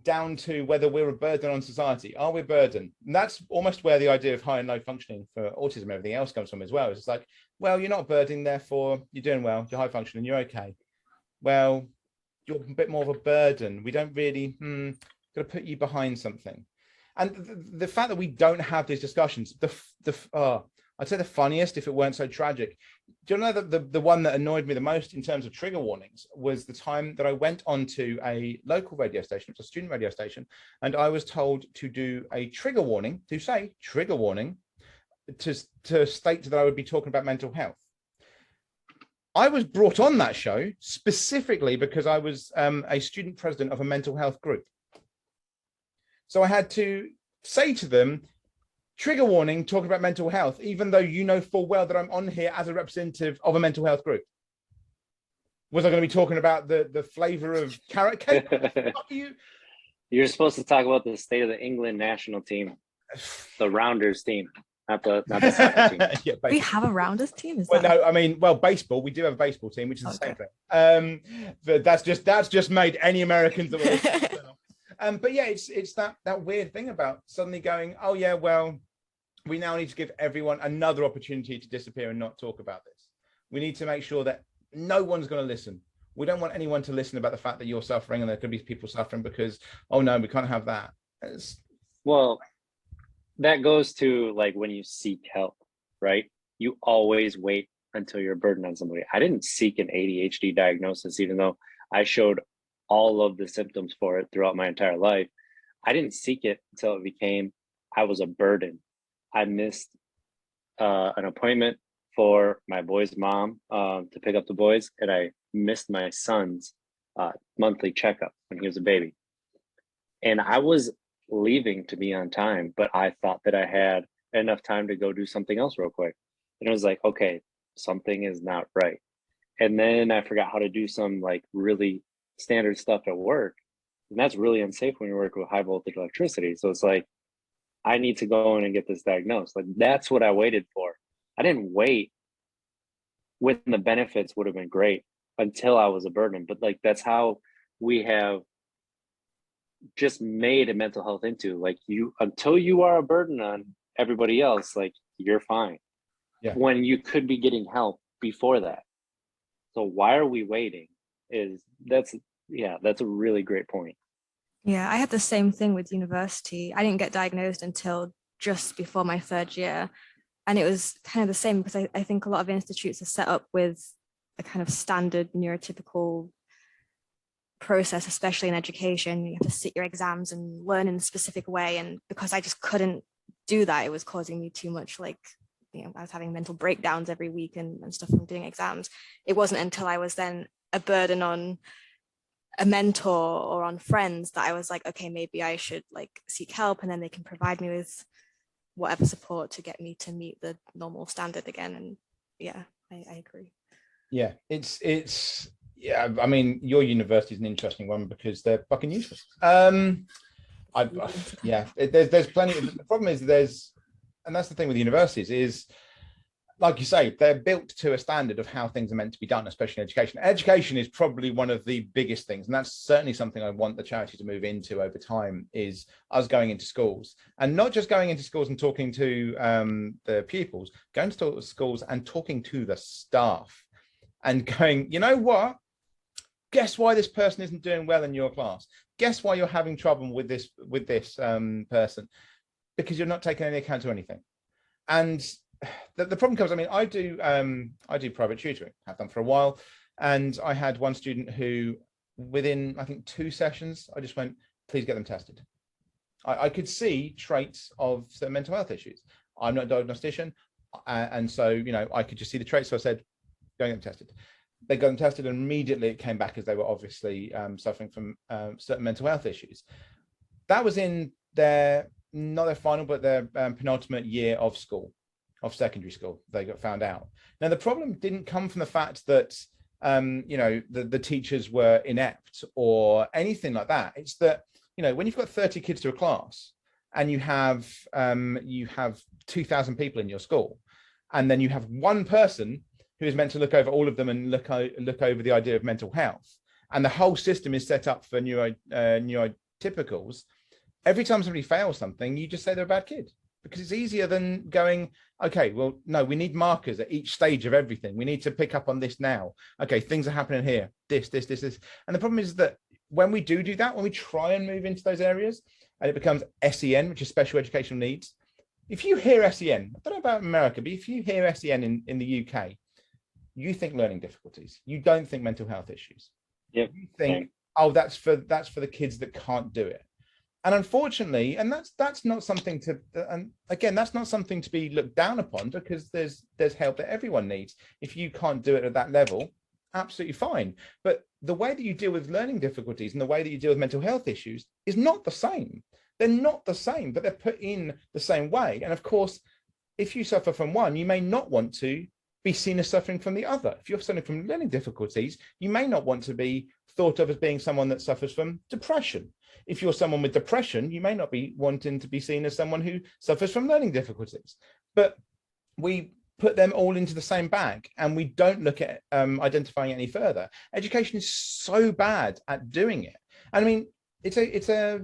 Speaker 1: down to whether we're a burden on society. Are we a burden? And that's almost where the idea of high and low functioning for autism and everything else comes from as well. It's like, well, you're not a burden, therefore you're doing well, you're high functioning, you're okay. Well, you're a bit more of a burden. We don't really got to put you behind something. And the fact that we don't have these discussions, I'd say the funniest, if it weren't so tragic. Do you know that the one that annoyed me the most in terms of trigger warnings was the time that I went onto a local radio station, it was a student radio station, and I was told to do a trigger warning, to say trigger warning, to state that I would be talking about mental health. I was brought on that show specifically because I was a student president of a mental health group. So I had to say to them, trigger warning, talking about mental health, even though you know full well that I'm on here as a representative of a mental health group. Was I going to be talking about the flavor of carrot cake?
Speaker 3: You're supposed to talk about the state of the England national team, the Rounders team, not the soccer team.
Speaker 1: Yeah,
Speaker 2: we have a Rounders team.
Speaker 1: Well, no, I mean, well, baseball. We do have a baseball team, which is the same thing. But that's just made any Americans that were. But yeah, it's that weird thing about suddenly going, oh yeah, well, we now need to give everyone another opportunity to disappear and not talk about this. We need to make sure that no one's going to listen. We don't want anyone to listen about the fact that you're suffering and there could be people suffering because, oh no, we can't have that.
Speaker 3: Well, that goes to like when you seek help, right? You always wait until you're a burden on somebody. I didn't seek an ADHD diagnosis, even though I showed all of the symptoms for it throughout my entire life. I didn't seek it until it became, I was a burden. I missed an appointment for my boy's mom to pick up the boys, and I missed my son's monthly checkup when he was a baby. And I was leaving to be on time, but I thought that I had enough time to go do something else real quick. And it was like, okay, something is not right. And then I forgot how to do some like really standard stuff at work. And that's really unsafe when you're working with high voltage electricity. So it's like, I need to go in and get this diagnosed. Like that's what I waited for. I didn't wait when the benefits would have been great until I was a burden. But like that's how we have just made a mental health into like you until you are a burden on everybody else, like you're fine. Yeah. When you could be getting help before that. So why are we waiting? That's a really great point.
Speaker 2: Yeah, I had the same thing with university. I didn't get diagnosed until just before my third year. And it was kind of the same because I think a lot of institutes are set up with a kind of standard neurotypical process, especially in education. You have to sit your exams and learn in a specific way. And because I just couldn't do that, it was causing me too much, like, I was having mental breakdowns every week and stuff from doing exams. It wasn't until I was then a burden on a mentor or on friends that I was like, okay, maybe I should like seek help, and then they can provide me with whatever support to get me to meet the normal standard again. And yeah, I agree.
Speaker 1: Yeah, it's yeah, I mean, your university is an interesting one because they're fucking useless. Yeah, there's plenty. The problem is and that's the thing with universities is, like you say, they're built to a standard of how things are meant to be done, especially in education. Education is probably one of the biggest things, and that's certainly something I want the charity to move into over time, is us going into schools, and not just going into schools and talking to the pupils, going to schools and talking to the staff and going, you know what? Guess why this person isn't doing well in your class? Guess why you're having trouble with this person? because you're not taking any account of anything. And the problem comes, I mean, I do private tutoring, have done for a while. And I had one student who within, I think 2 sessions, I just went, please get them tested. I could see traits of some mental health issues. I'm not a diagnostician. And so, you know, I could just see the traits. So I said, go get them tested. They got them tested and immediately it came back as they were obviously suffering from certain mental health issues. That was in their, not their final, but their penultimate year of school, of secondary school. They got found out. Now, the problem didn't come from the fact that, you know, the teachers were inept or anything like that. It's that, you know, when you've got 30 kids to a class and you have 2,000 people in your school, and then you have one person who is meant to look over all of them and look over the idea of mental health, and the whole system is set up for neurotypicals. Every time somebody fails something, you just say they're a bad kid, because it's easier than going, okay, well, no, we need markers at each stage of everything. We need to pick up on this now. Okay, things are happening here, this. And the problem is that when we do that, when we try and move into those areas and it becomes SEN, which is special educational needs, if you hear SEN, I don't know about America, but if you hear SEN in the UK, you think learning difficulties. You don't think mental health issues.
Speaker 3: Yep.
Speaker 1: You think, oh, that's for the kids that can't do it. And unfortunately, and that's not something to, and again, that's not something to be looked down upon, because there's help that everyone needs. If you can't do it at that level, absolutely fine. But the way that you deal with learning difficulties and the way that you deal with mental health issues is not the same. They're not the same, but they're put in the same way. And of course, if you suffer from one, you may not want to be seen as suffering from the other. If you're suffering from learning difficulties, you may not want to be thought of as being someone that suffers from depression. If you're someone with depression, you may not be wanting to be seen as someone who suffers from learning difficulties. But we put them all into the same bag and we don't look at identifying any further. Education is so bad at doing it. And I mean, it's a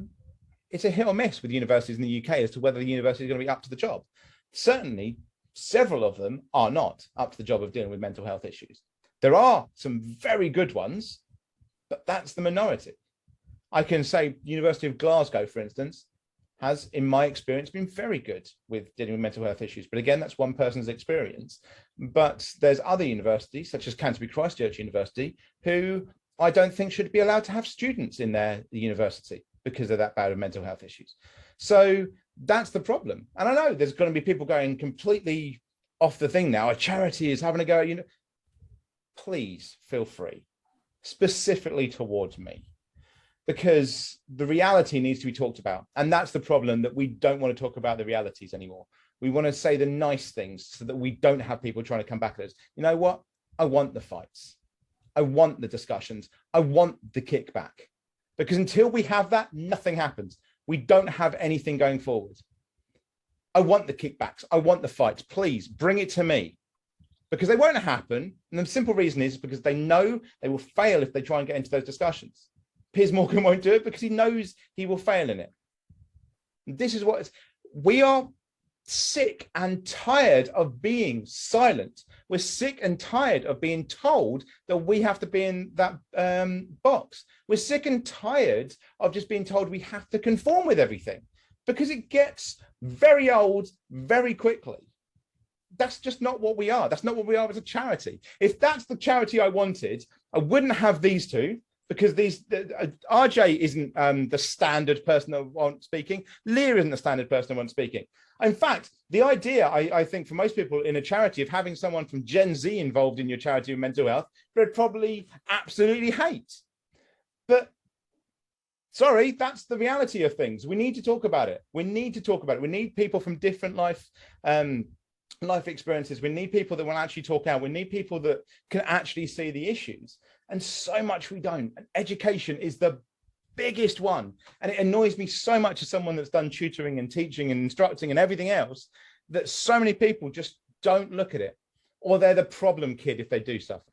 Speaker 1: hit or miss with universities in the UK as to whether the university is going to be up to the job. Certainly, several of them are not up to the job of dealing with mental health issues. There are some very good ones, but that's the minority. I can say University of Glasgow, for instance, has, in my experience, been very good with dealing with mental health issues. But again, that's one person's experience. But there's other universities, such as Canterbury Christ Church University, who I don't think should be allowed to have students in their university because of that bad of mental health issues. So that's the problem. And I know there's going to be people going completely off the thing now. A charity is having a go, you know. Please feel free, specifically towards me, because the reality needs to be talked about. And that's the problem, that we don't want to talk about the realities anymore. We want to say the nice things so that we don't have people trying to come back at us. You know what? I want the fights. I want the discussions. I want the kickback, because until we have that, nothing happens. We don't have anything going forward. I want the kickbacks. I want the fights. Please bring it to me, because they won't happen. And the simple reason is because they know they will fail if they try and get into those discussions. Piers Morgan won't do it because he knows he will fail in it. This is what we are sick and tired of being silent. We're sick and tired of being told that we have to be in that box. We're sick and tired of just being told we have to conform with everything, because it gets very old very quickly. That's just not what we are. That's not what we are as a charity. If that's the charity I wanted, I wouldn't have these two, because RJ isn't the standard person that wants speaking. Leah isn't the standard person that wants speaking. In fact, the idea, I think, for most people in a charity of having someone from Gen Z involved in your charity of mental health, they'd probably absolutely hate. But sorry, that's the reality of things. We need to talk about it. We need to talk about it. We need people from different life experiences. We need people that will actually talk out. We need people that can actually see the issues. And so much we don't. And education is the biggest one. And it annoys me so much as someone that's done tutoring and teaching and instructing and everything else, that so many people just don't look at it, or they're the problem kid if they do suffer.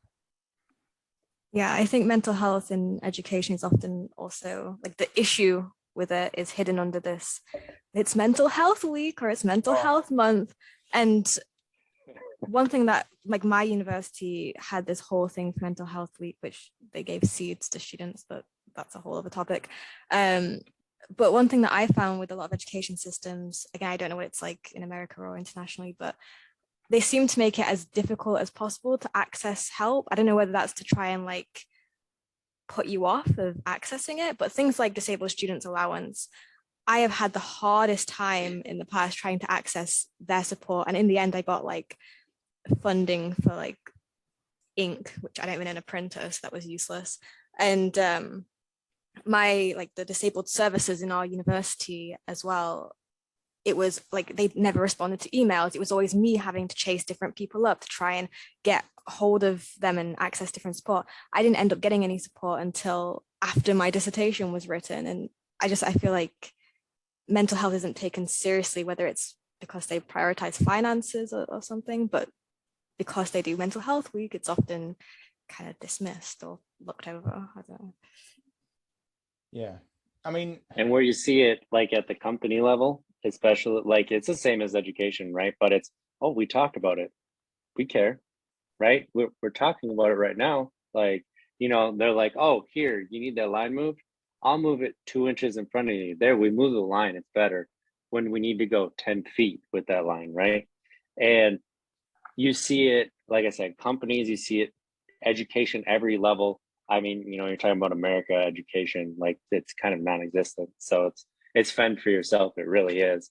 Speaker 2: Yeah, I think mental health in education is often also like the issue with it is hidden under this. It's mental health week or it's mental health month. And one thing that, like, my university had this whole thing for mental health week, which they gave seeds to students, but that's a whole other topic. But one thing that I found with a lot of education systems, again, I don't know what it's like in America or internationally, but they seem to make it as difficult as possible to access help. I don't know whether that's to try and like put you off of accessing it, but things like disabled students allowance, I have had the hardest time in the past trying to access their support. And in the end, I got like funding for like ink, which I don't even own a printer, so that was useless. And my like the disabled services in our university as well, it was like they never responded to emails. It was always me having to chase different people up to try and get hold of them and access different support. I didn't end up getting any support until after my dissertation was written. And I feel like mental health isn't taken seriously, whether it's because they prioritize finances or something, but because they do mental health week, it's often kind of dismissed or looked over. I don't know.
Speaker 1: Yeah. I mean,
Speaker 3: And where you see it like at the company level, especially like it's the same as education, right? But it's, oh, we talked about it. We care, right? We're talking about it right now. Like, they're like, oh, here, you need that line moved. I'll move it 2 inches in front of you. There, we move the line. It's better when we need to go 10 feet with that line, right? And you see it, like I said, companies, you see it, education, every level. I mean, you're talking about America education, like it's kind of non-existent. So it's fend for yourself. It really is.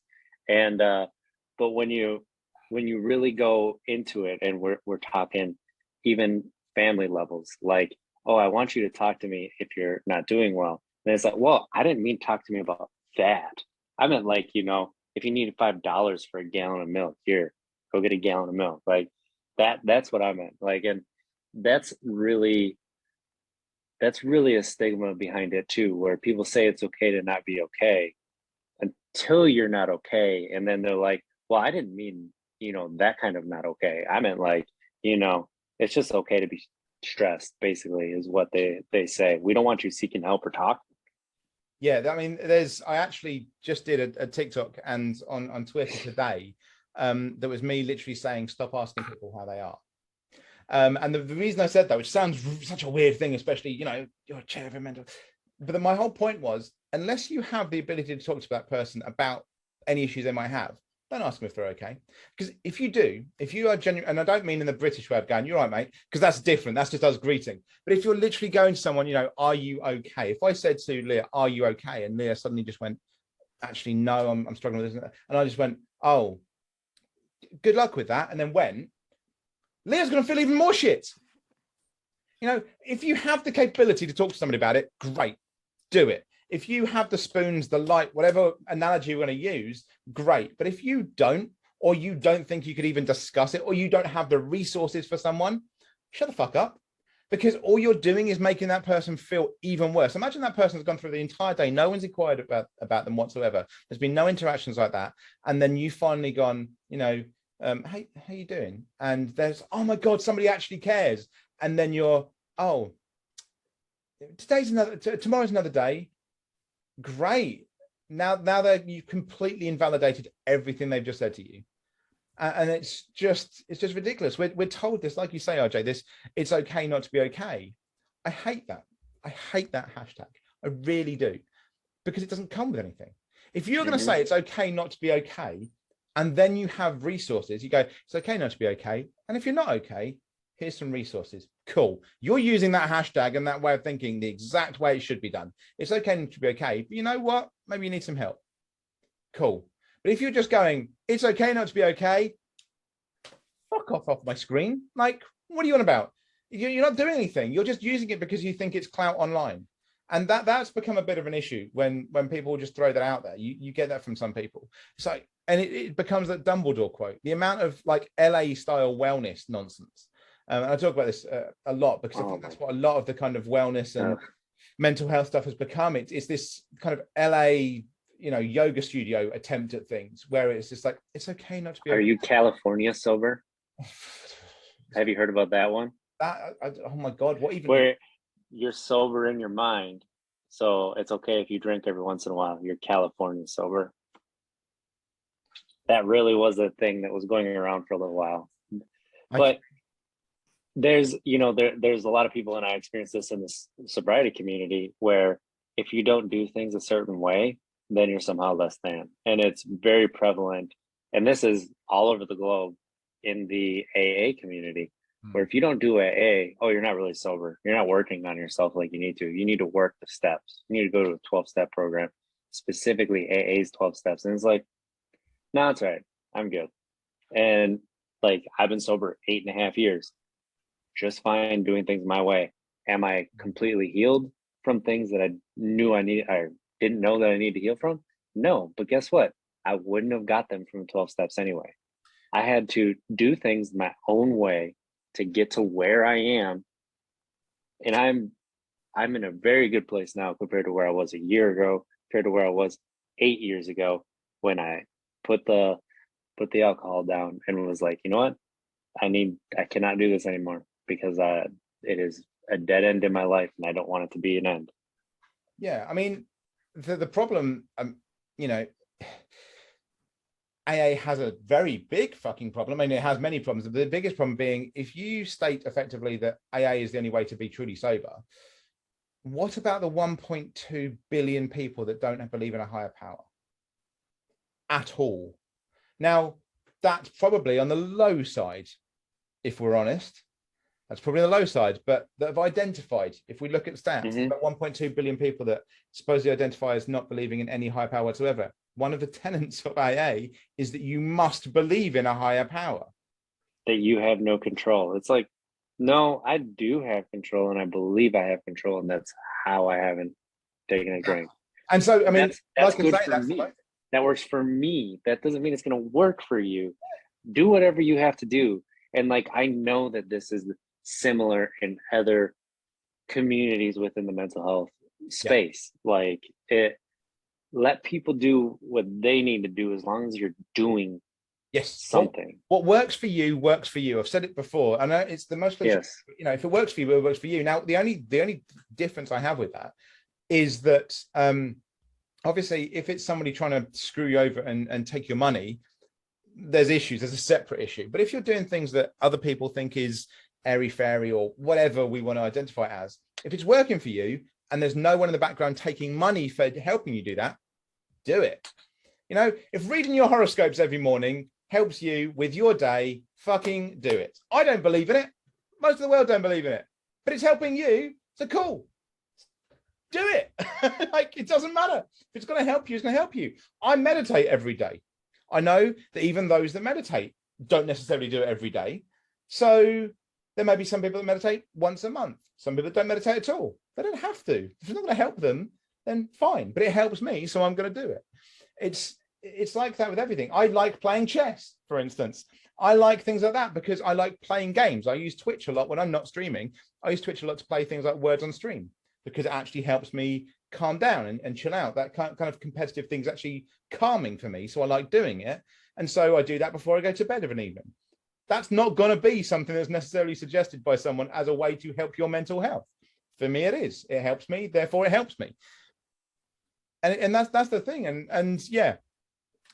Speaker 3: And but when you really go into it, and we're talking even family levels, like, oh, I want you to talk to me if you're not doing well. And it's like, well, I didn't mean talk to me about that. I meant like, if you need $5 for a gallon of milk, here, go get a gallon of milk. Like that's what I meant. Like, and that's really a stigma behind it too, where people say it's okay to not be okay until you're not okay. And then they're like, well, I didn't mean, that kind of not okay. I meant like, it's just okay to be stressed, basically, is what they say. We don't want you seeking help or talk.
Speaker 1: yeah, I mean, I actually just did a TikTok and on Twitter today, that was me literally saying, stop asking people how they are. And the reason I said that, which sounds such a weird thing, especially, you're a chair of a mental, but my whole point was, unless you have the ability to talk to that person about any issues they might have, don't ask them if they're okay. Because if you are genuine, and I don't mean in the British way of going, you're right, mate, because that's different. That's just us greeting. But if you're literally going to someone, are you okay? If I said to Leah, are you okay? And Leah suddenly just went, actually, no, I'm struggling with this. And I just went, oh, good luck with that. And then went, Leah's going to feel even more shit. If you have the capability to talk to somebody about it, great, do it. If you have the spoons, the light, whatever analogy you're going to use, great. But if you don't, or you don't think you could even discuss it, or you don't have the resources for someone, shut the fuck up. Because all you're doing is making that person feel even worse. Imagine that person's gone through the entire day, no one's inquired about them whatsoever. There's been no interactions like that. And then you finally gone, hey, how you doing? And there's, oh my God, somebody actually cares. And then you're, oh, tomorrow's another day. Great. Now that you've completely invalidated everything they've just said to you. And it's just ridiculous. We're told this, like you say, RJ, it's okay not to be okay. I hate that. I hate that hashtag. I really do. Because it doesn't come with anything. If you're going to say it's okay not to be okay, and then you have resources, you go, it's okay not to be okay. And if you're not okay, here's some resources. Cool. You're using that hashtag and that way of thinking the exact way it should be done. It's okay not to be okay. But you know what? Maybe you need some help. Cool. But if you're just going, it's okay not to be okay, fuck off my screen. Like, what are you on about? You're not doing anything. You're just using it because you think it's clout online. And that's become a bit of an issue when people just throw that out there. You get that from some people. So, and it becomes that Dumbledore quote, the amount of like LA style wellness nonsense. And I talk about this a lot because I think that's what a lot of the kind of wellness and mental health stuff has become. It's this kind of LA, yoga studio attempt at things where it's just like, it's okay not to be.
Speaker 3: Are you California sober? Have you heard about that one?
Speaker 1: Oh my God, what even?
Speaker 3: Where you're sober in your mind, so it's okay if you drink every once in a while. You're California sober. That really was a thing that was going around for a little while. But there's a lot of people, and I experienced this in the sobriety community, where if you don't do things a certain way, then you're somehow less than. And it's very prevalent. And this is all over the globe in the AA community, where if you don't do AA, oh, you're not really sober. You're not working on yourself like you need to. You need to work the steps. You need to go to a 12-step program, specifically AA's 12 steps. And it's like, no, it's all right. I'm good. And like, I've been sober 8.5 years, just fine doing things my way. Am I completely healed from things that I knew I didn't know that I need to heal from? No, but guess what? I wouldn't have got them from 12 steps anyway. I had to do things my own way to get to where I am. And I'm in a very good place now compared to where I was a year ago, compared to where I was 8 years ago when I put the alcohol down and was like, you know what? I cannot do this anymore because it is a dead end in my life and I don't want it to be an end.
Speaker 1: Yeah, I mean, the problem, you know, AA has a very big fucking problem. I mean, it has many problems. The biggest problem being, if you state effectively that AA is the only way to be truly sober, what about the 1.2 billion people that don't believe in a higher power at all? Now, that's probably on the low side, if we're honest. That's probably the low side, but that have identified, if we look at stats, about 1.2 billion people that supposedly identify as not believing in any higher power whatsoever. One of the tenets of AA is that you must believe in a higher power.
Speaker 3: That you have no control. It's like, no, I do have control and I believe I have control, and that's how I haven't taken a drink.
Speaker 1: And so, I mean,
Speaker 3: that's good for me. That works for me. That doesn't mean it's going to work for you. Do whatever you have to do. And like, I know that this is similar in other communities within the mental health space. Like, let people do what they need to do as long as you're doing something.
Speaker 1: What works for you works for you. I've said it before. I know it's the most, you know, if it works for you, it works for you. Now, the only difference I have with that is that obviously if it's somebody trying to screw you over and take your money, there's issues. There's a separate issue. But if you're doing things that other people think is airy fairy or whatever we want to identify it as, if it's working for you and there's no one in the background taking money for helping you do that, do it. You know, if reading your horoscopes every morning helps you with your day, fucking do it. I don't believe in it. Most of the world don't believe in it, but it's helping you. So cool. Do it. Like, it doesn't matter. If it's going to help you, it's going to help you. I meditate every day. I know that even those that meditate don't necessarily do it every day. So there may be some people that meditate once a month. Some people don't meditate at all. They don't have to. If it's not going to help them, then fine. But it helps me, so I'm going to do it. It's like that with everything. I like playing chess, for instance. I like things like that because I like playing games. I use Twitch a lot when I'm not streaming. I use Twitch a lot to play things like Words on Stream because it actually helps me calm down and chill out. That kind of competitive thing is actually calming for me. So I like doing it. And so I do that before I go to bed of an evening. That's not going to be something that's necessarily suggested by someone as a way to help your mental health. For me, it is. It helps me. Therefore, it helps me. And that's the thing. And yeah,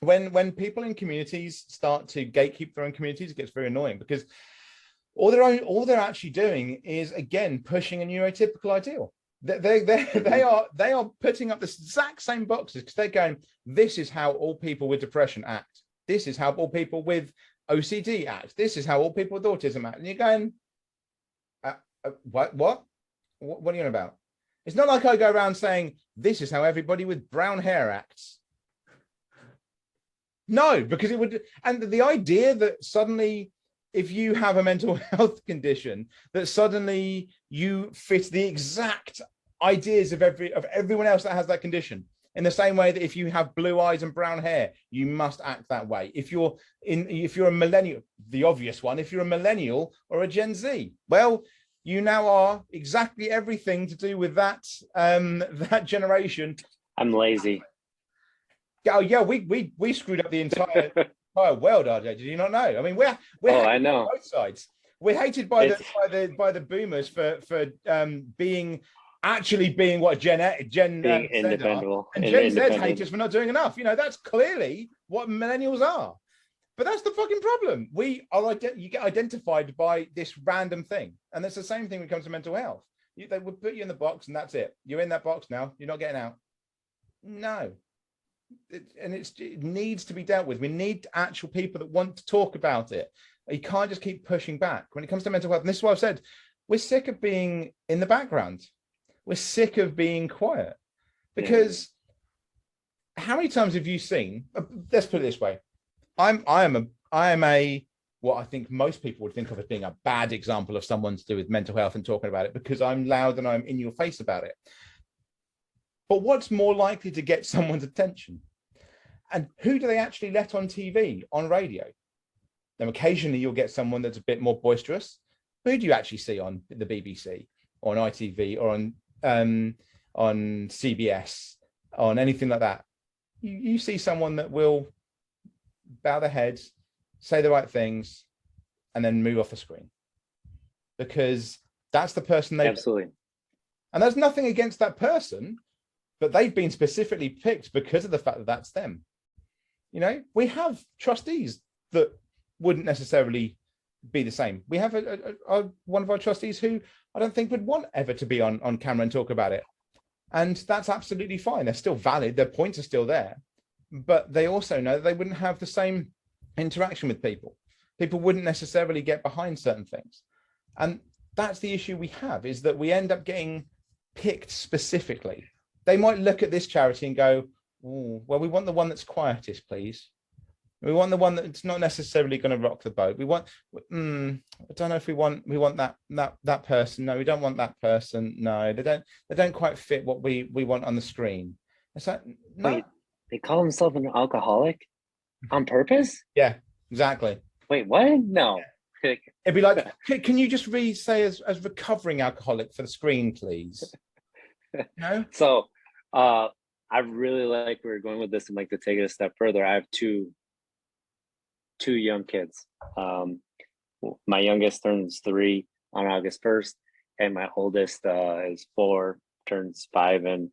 Speaker 1: when people in communities start to gatekeep their own communities, it gets very annoying because all they're actually doing is, again, pushing a neurotypical ideal. They are putting up the exact same boxes because they're going, this is how all people with depression act. This is how all people with OCD act. This is how all people with autism act. And you're going, what are you on about? It's not like I go around saying, this is how everybody with brown hair acts. No, because it would, and the idea that suddenly, if you have a mental health condition, that suddenly you fit the exact ideas of everyone else that has that condition. In the same way that if you have blue eyes and brown hair, you must act that way. If you're a millennial, the obvious one, if you're a millennial or a Gen Z, well, you now are exactly everything to do with that that generation.
Speaker 3: I'm lazy.
Speaker 1: Oh yeah, we screwed up the entire world, RJ. Did you not know? I mean, we're
Speaker 3: I know
Speaker 1: both sides. We're hated by the boomers for being what Gen
Speaker 3: being independent,
Speaker 1: and Gen Z hate us for not doing enough. You know, that's clearly what millennials are. But that's the fucking problem. You get identified by this random thing, and it's the same thing when it comes to mental health. They would put you in the box and that's it. You're in that box now. You're not getting out. No. It needs to be dealt with. We need actual people that want to talk about it. You can't just keep pushing back. When it comes to mental health, and this is what I've said, we're sick of being in the background. We're sick of being quiet. Because how many times have you seen, let's put it this way, I am a what I think most people would think of as being a bad example of someone to do with mental health and talking about it, because I'm loud and I'm in your face about it. But what's more likely to get someone's attention? And who do they actually let on TV, on radio? Now, occasionally you'll get someone that's a bit more boisterous. Who do you actually see on the BBC or on ITV or on CBS, on anything like that? You see someone that will bow their heads, say the right things, and then move off the screen, because that's the person they
Speaker 3: absolutely.
Speaker 1: And there's nothing against that person, but they've been specifically picked because of the fact that that's them. You know, we have trustees that wouldn't necessarily be the same. We have one of our trustees who I don't think would want ever to be on camera and talk about it. And that's absolutely fine. They're still valid. Their points are still there. But they also know that they wouldn't have the same interaction with people. People wouldn't necessarily get behind certain things. And that's the issue we have, is that we end up getting picked specifically. They might look at this charity and go, "Ooh, well, we want the one that's quietest, please. We want the one that's not necessarily going to rock the boat. We want, I don't know if we want that person. No, we don't want that person. No, they don't quite fit what we want on the screen." It's like, no.
Speaker 3: Wait, they call themselves an alcoholic on purpose?
Speaker 1: Yeah, exactly.
Speaker 3: Wait, what? No.
Speaker 1: It'd be like, can you just say as recovering alcoholic for the screen, please? No.
Speaker 3: So, I really like where we're going with this, and like to take it a step further. I have two young kids. My youngest turns 3 on August 1st, and my oldest is 4, turns 5 in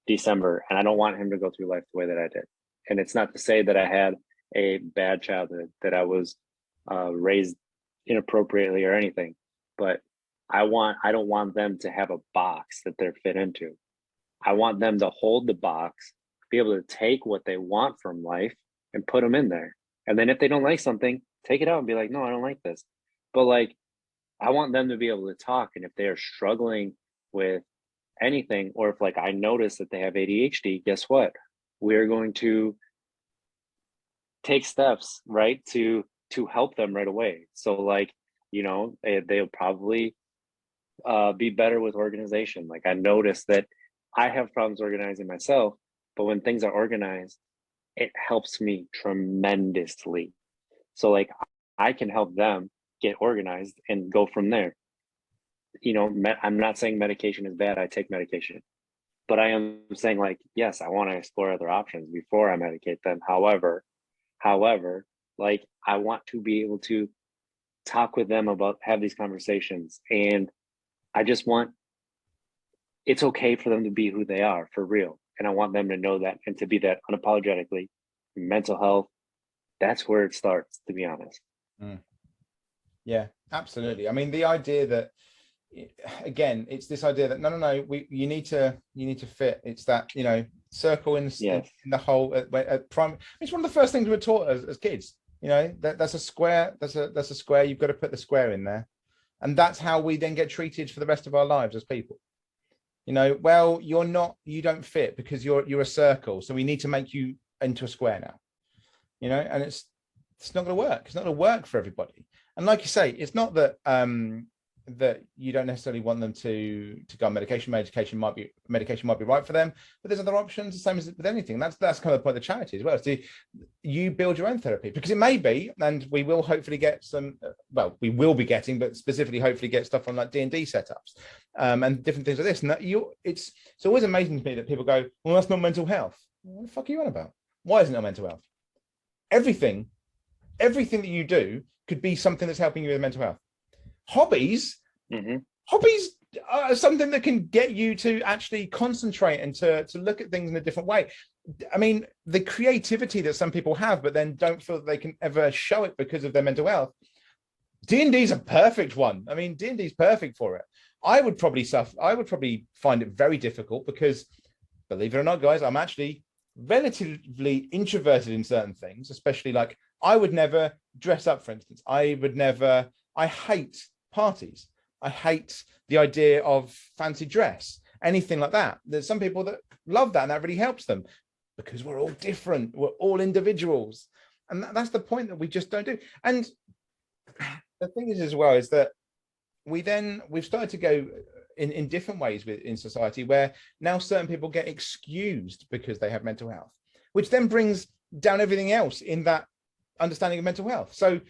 Speaker 3: December. And I don't want him to go through life the way that I did. And it's not to say that I had a bad childhood, that I was raised inappropriately or anything, but I don't want them to have a box that they're fit into. I want them to hold the box, be able to take what they want from life and put them in there. And then if they don't like something, take it out and be like, "No, I don't like this." But like, I want them to be able to talk. And if they are struggling with anything, or if like I notice that they have ADHD, guess what? We're going to take steps, right, to help them right away. So like, you know, they'll probably be better with organization. Like I noticed that I have problems organizing myself, but when things are organized, it helps me tremendously. So like I can help them get organized and go from there. You know, I'm not saying medication is bad. I take medication, but I am saying like, yes, I want to explore other options before I medicate them. However, like I want to be able to talk with them about, have these conversations. And I just want, it's okay for them to be who they are for real. And I want them to know that, and to be that unapologetically. Mental health, that's where it starts, to be honest.
Speaker 1: Yeah, absolutely. I mean, the idea that, again, it's this idea that no, you need to fit. It's that, you know, circle in the whole at prime. It's one of the first things we were taught as kids. You know, that's a square. That's a square. You've got to put the square in there, and that's how we then get treated for the rest of our lives as people. You know, well, you don't fit because you're a circle, so we need to make you into a square now. You know, and it's not going to work. It's not going to work for everybody. And like you say, it's not that that you don't necessarily want them to go on medication. Medication might be right for them, but there's other options. The same as with anything. That's kind of the point of the charity as well. So you build your own therapy, because it may be, and we will hopefully get some. Well, we will be getting, but specifically hopefully get stuff on like D&D setups and different things like this. And it's always amazing to me that people go, "Well, that's not mental health." What the fuck are you on about? Why isn't it mental health? Everything that you do could be something that's helping you with mental health. Hobbies are something that can get you to actually concentrate and to look at things in a different way. I mean, the creativity that some people have, but then don't feel that they can ever show it because of their mental health. D&D is a perfect one. I mean, D&D is perfect for it. I would probably find it very difficult because, believe it or not, guys, I'm actually relatively introverted in certain things, especially like I would never dress up, for instance. I hate parties. I hate the idea of fancy dress, anything like that. There's some people that love that and that really helps them because we're all different. We're all individuals. And that's the point that we just don't do. And the thing is as well is that we've started to go in different ways in society where now certain people get excused because they have mental health, which then brings down everything else in that understanding of mental health. So,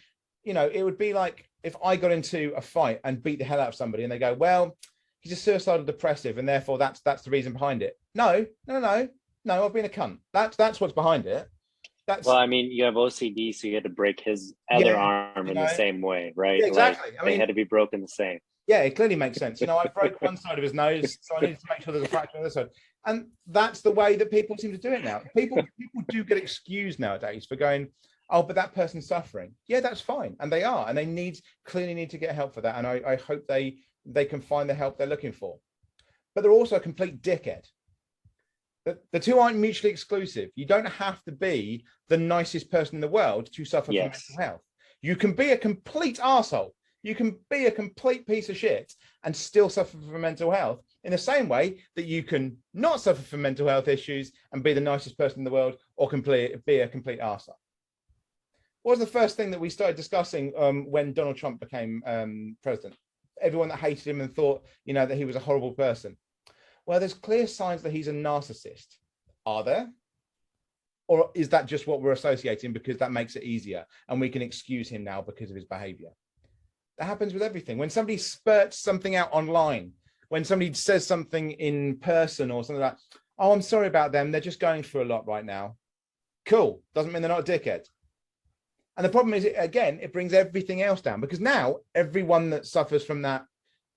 Speaker 1: you know, it would be like if I got into a fight and beat the hell out of somebody and they go, well, he's a suicidal depressive and therefore that's the reason behind it. No, I've been a cunt. That's what's behind it.
Speaker 3: Well, I mean, you have OCD, so you had to break his other arm in the same way, right?
Speaker 1: Yeah, exactly.
Speaker 3: Like, they had to be broken the same.
Speaker 1: Yeah, it clearly makes sense. You know, I broke one side of his nose, so I needed to make sure there's a fracture on the other side. And that's the way that people seem to do it now. People do get excused nowadays for going, oh, but that person's suffering. Yeah, that's fine. And they are. And they clearly need to get help for that. And I hope they can find the help they're looking for. But they're also a complete dickhead. The two aren't mutually exclusive. You don't have to be the nicest person in the world to suffer from mental health. You can be a complete arsehole. You can be a complete piece of shit and still suffer from mental health in the same way that you can not suffer from mental health issues and be the nicest person in the world or be a complete arsehole. What was the first thing that we started discussing when Donald Trump became president? Everyone that hated him and thought, you know, that he was a horrible person. Well, there's clear signs that he's a narcissist. Are there? Or is that just what we're associating because that makes it easier and we can excuse him now because of his behavior? That happens with everything. When somebody spurts something out online, when somebody says something in person or something like, oh, I'm sorry about them. They're just going through a lot right now. Cool. Doesn't mean they're not a dickhead. And the problem is, again, it brings everything else down because now everyone that suffers from that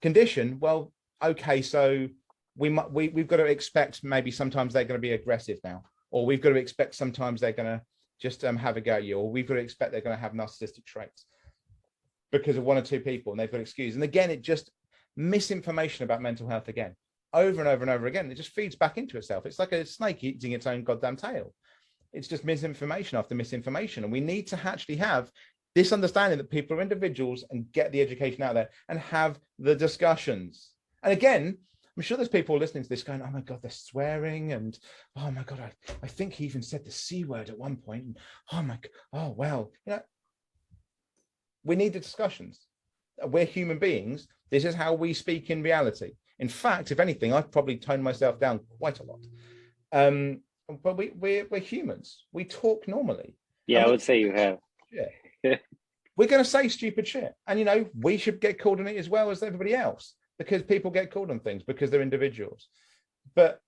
Speaker 1: condition, well, okay, so we've got to expect maybe sometimes they're going to be aggressive now, or we've got to expect sometimes they're going to just have a go at you, or we've got to expect they're going to have narcissistic traits because of one or two people and they've got excuse. And again, it just misinformation about mental health again, over and over and over again. It just feeds back into itself. It's like a snake eating its own goddamn tail. It's just misinformation after misinformation. And we need to actually have this understanding that people are individuals and get the education out there and have the discussions. And again, I'm sure there's people listening to this going, oh my God, they're swearing. And oh my God, I think he even said the C word at one point. And oh my God, oh, well, you know, we need the discussions. We're human beings. This is how we speak in reality. In fact, if anything, I've probably toned myself down quite a lot. But we're humans. We talk normally.
Speaker 3: Yeah, I would say you have.
Speaker 1: Yeah. We're going to say stupid shit. And, you know, we should get called on it as well as everybody else, because people get called on things because they're individuals. But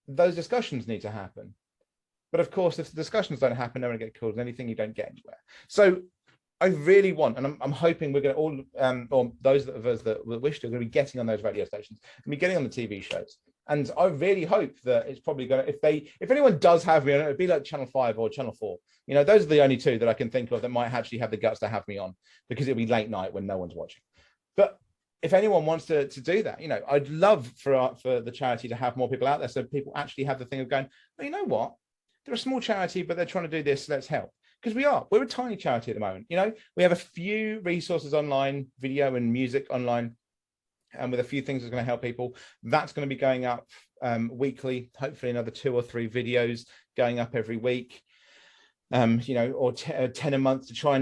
Speaker 1: those discussions need to happen. But of course, if the discussions don't happen, no one gets called on anything, you don't get anywhere. So I really want, and I'm hoping we're going to all, or those of us that wish to, are going to be getting on those radio stations and be getting on the TV shows. And I really hope that it's probably going to, if anyone does have me on, it'd be like Channel 5 or Channel 4. You know, those are the only two that I can think of that might actually have the guts to have me on, because it'll be late night when no one's watching. But if anyone wants to do that, you know, I'd love for the charity to have more people out there, so people actually have the thing of going, well, you know what? They're a small charity, but they're trying to do this. Let's help. Because we're a tiny charity at the moment. You know, we have a few resources online, video and music online, and with a few things that's going to help people. That's going to be going up weekly, hopefully another 2 or 3 videos going up every week, you know, or 10 a month to try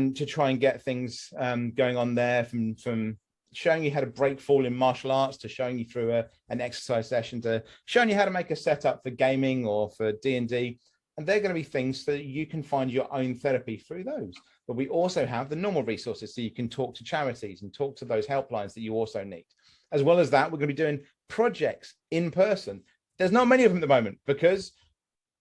Speaker 1: and get things going on there, from showing you how to break fall in martial arts, to showing you through an exercise session, to showing you how to make a setup for gaming or for D&D. And they're going to be things so that you can find your own therapy through those. But we also have the normal resources, so you can talk to charities and talk to those helplines that you also need. As well as that, we're going to be doing projects in person. There's not many of them at the moment because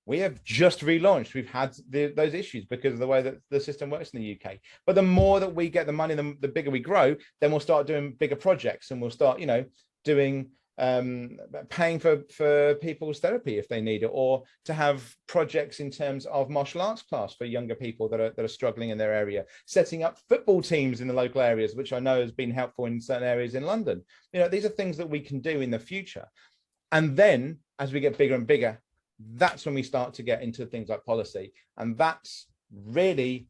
Speaker 1: we have just relaunched. We've had those issues because of the way that the system works in the UK. But the more that we get the money, the bigger we grow, then we'll start doing bigger projects, and we'll start, you know, doing paying for people's therapy if they need it, or to have projects in terms of martial arts class for younger people that are struggling in their area, setting up football teams in the local areas, which I know has been helpful in certain areas in London. You know, these are things that we can do in the future. And then as we get bigger and bigger, that's when we start to get into things like policy. And that's really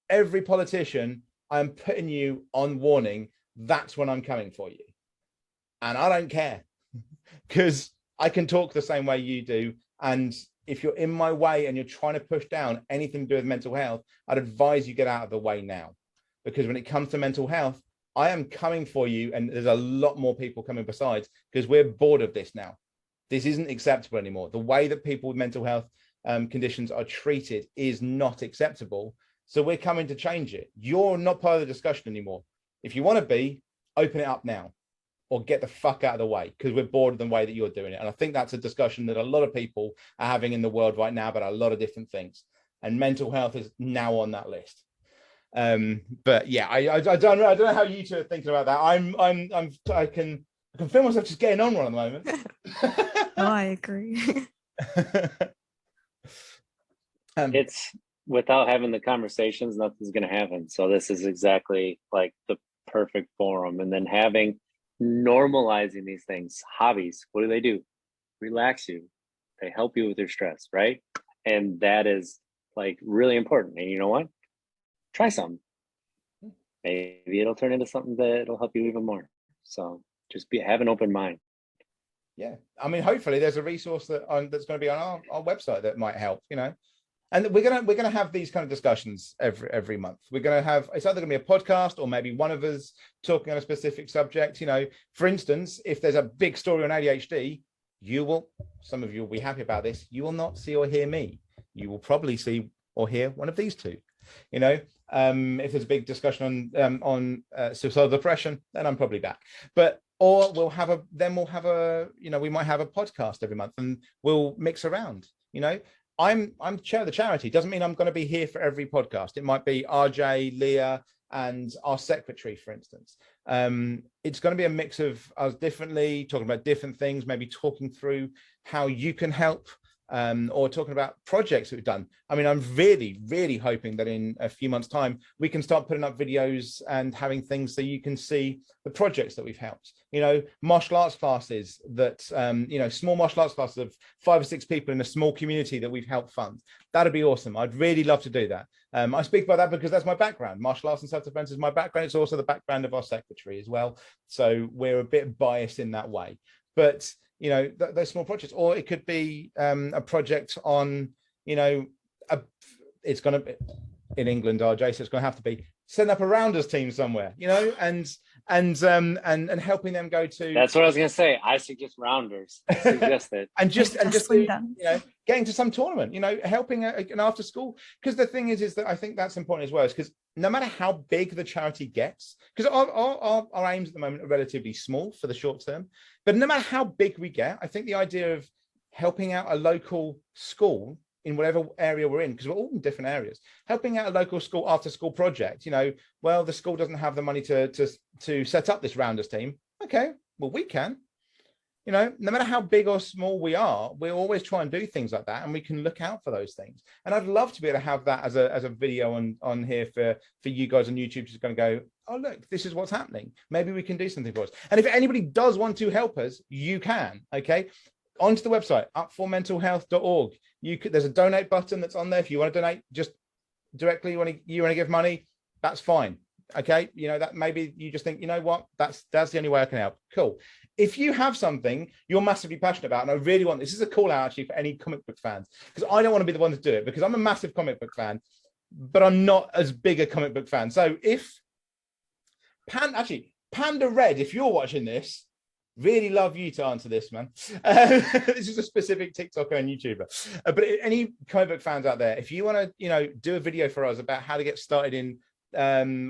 Speaker 1: every politician, I'm putting you on warning. That's when I'm coming for you. And I don't care, because I can talk the same way you do. And if you're in my way and you're trying to push down anything to do with mental health, I'd advise you get out of the way now. Because when it comes to mental health, I am coming for you. And there's a lot more people coming besides, because we're bored of this now. This isn't acceptable anymore. The way that people with mental health conditions are treated is not acceptable. So we're coming to change it. You're not part of the discussion anymore. If you want to be, open it up now, or get the fuck out of the way, because we're bored of the way that you're doing it. And I think that's a discussion that a lot of people are having in the world right now about a lot of different things. And mental health is now on that list. But yeah, I don't know how you two are thinking about that. I can feel myself just getting on one at the moment.
Speaker 2: No, I agree.
Speaker 3: It's without having the conversations, nothing's going to happen. So this is exactly like the perfect forum. And then normalizing these things. Hobbies, what do? Relax you. They help you with your stress, right? And that is like really important. And you know what? Try something. Maybe it'll turn into something that'll help you even more. So just have an open mind.
Speaker 1: Yeah, I mean, hopefully there's a resource that's going to be on our website that might help, you know. And we're gonna have these kind of discussions every month. We're gonna have, it's either gonna be a podcast or maybe one of us talking on a specific subject. You know, for instance, if there's a big story on ADHD, some of you will be happy about this. You will not see or hear me. You will probably see or hear one of these two. You know, if there's a big discussion on suicidal depression, then I'm probably back. Or we might have a podcast every month, and we'll mix around. You know, I'm chair of the charity. Doesn't mean I'm going to be here for every podcast. It might be RJ, Leah, and our secretary, for instance. It's going to be a mix of us differently, talking about different things, maybe talking through how you can help, or talking about projects that we've done. I mean, I'm really, really hoping that in a few months' time, we can start putting up videos and having things so you can see the projects that we've helped. You know, martial arts classes that, small martial arts classes of 5 or 6 people in a small community that we've helped fund. That'd be awesome. I'd really love to do that. I speak about that because that's my background. Martial arts and self-defense is my background. It's also the background of our secretary as well. So we're a bit biased in that way. But you know, those small projects, or it could be a project on, you know, it's going to be in England, RJ, so it's going to have to be setting up a rounders team somewhere, you know, and helping them go to.
Speaker 3: That's what I was going to say. I suggest rounders. I suggest it.
Speaker 1: and just you know, getting to some tournament, you know, helping an after school. Because the thing is that I think that's important as well, is because no matter how big the charity gets, because our aims at the moment are relatively small for the short term, but no matter how big we get, I think the idea of helping out a local school in whatever area we're in, because we're all in different areas, helping out a local school after school project, you know, well, the school doesn't have the money to set up this rounders team. Okay, well, we can. You know, no matter how big or small we are, we'll always try and do things like that, and we can look out for those things. And I'd love to be able to have that as a video on here for you guys on YouTube, who's going to go, oh, look, this is what's happening. Maybe we can do something for us. And if anybody does want to help us, you can, okay? Onto the website, upformentalhealth.org. There's a donate button that's on there. If you want to donate just directly, you want to give money, that's fine. Okay, you know, that maybe you just think, you know what, that's the only way I can help. Cool. If you have something you're massively passionate about, and I really want, this is a call out actually for any comic book fans, because I don't want to be the one to do it, because I'm a massive comic book fan, but I'm not as big a comic book fan. So if Panda Red, if you're watching this, really love you to answer this, man. This is a specific TikToker and YouTuber. But any comic book fans out there, if you want to, you know, do a video for us about how to get started in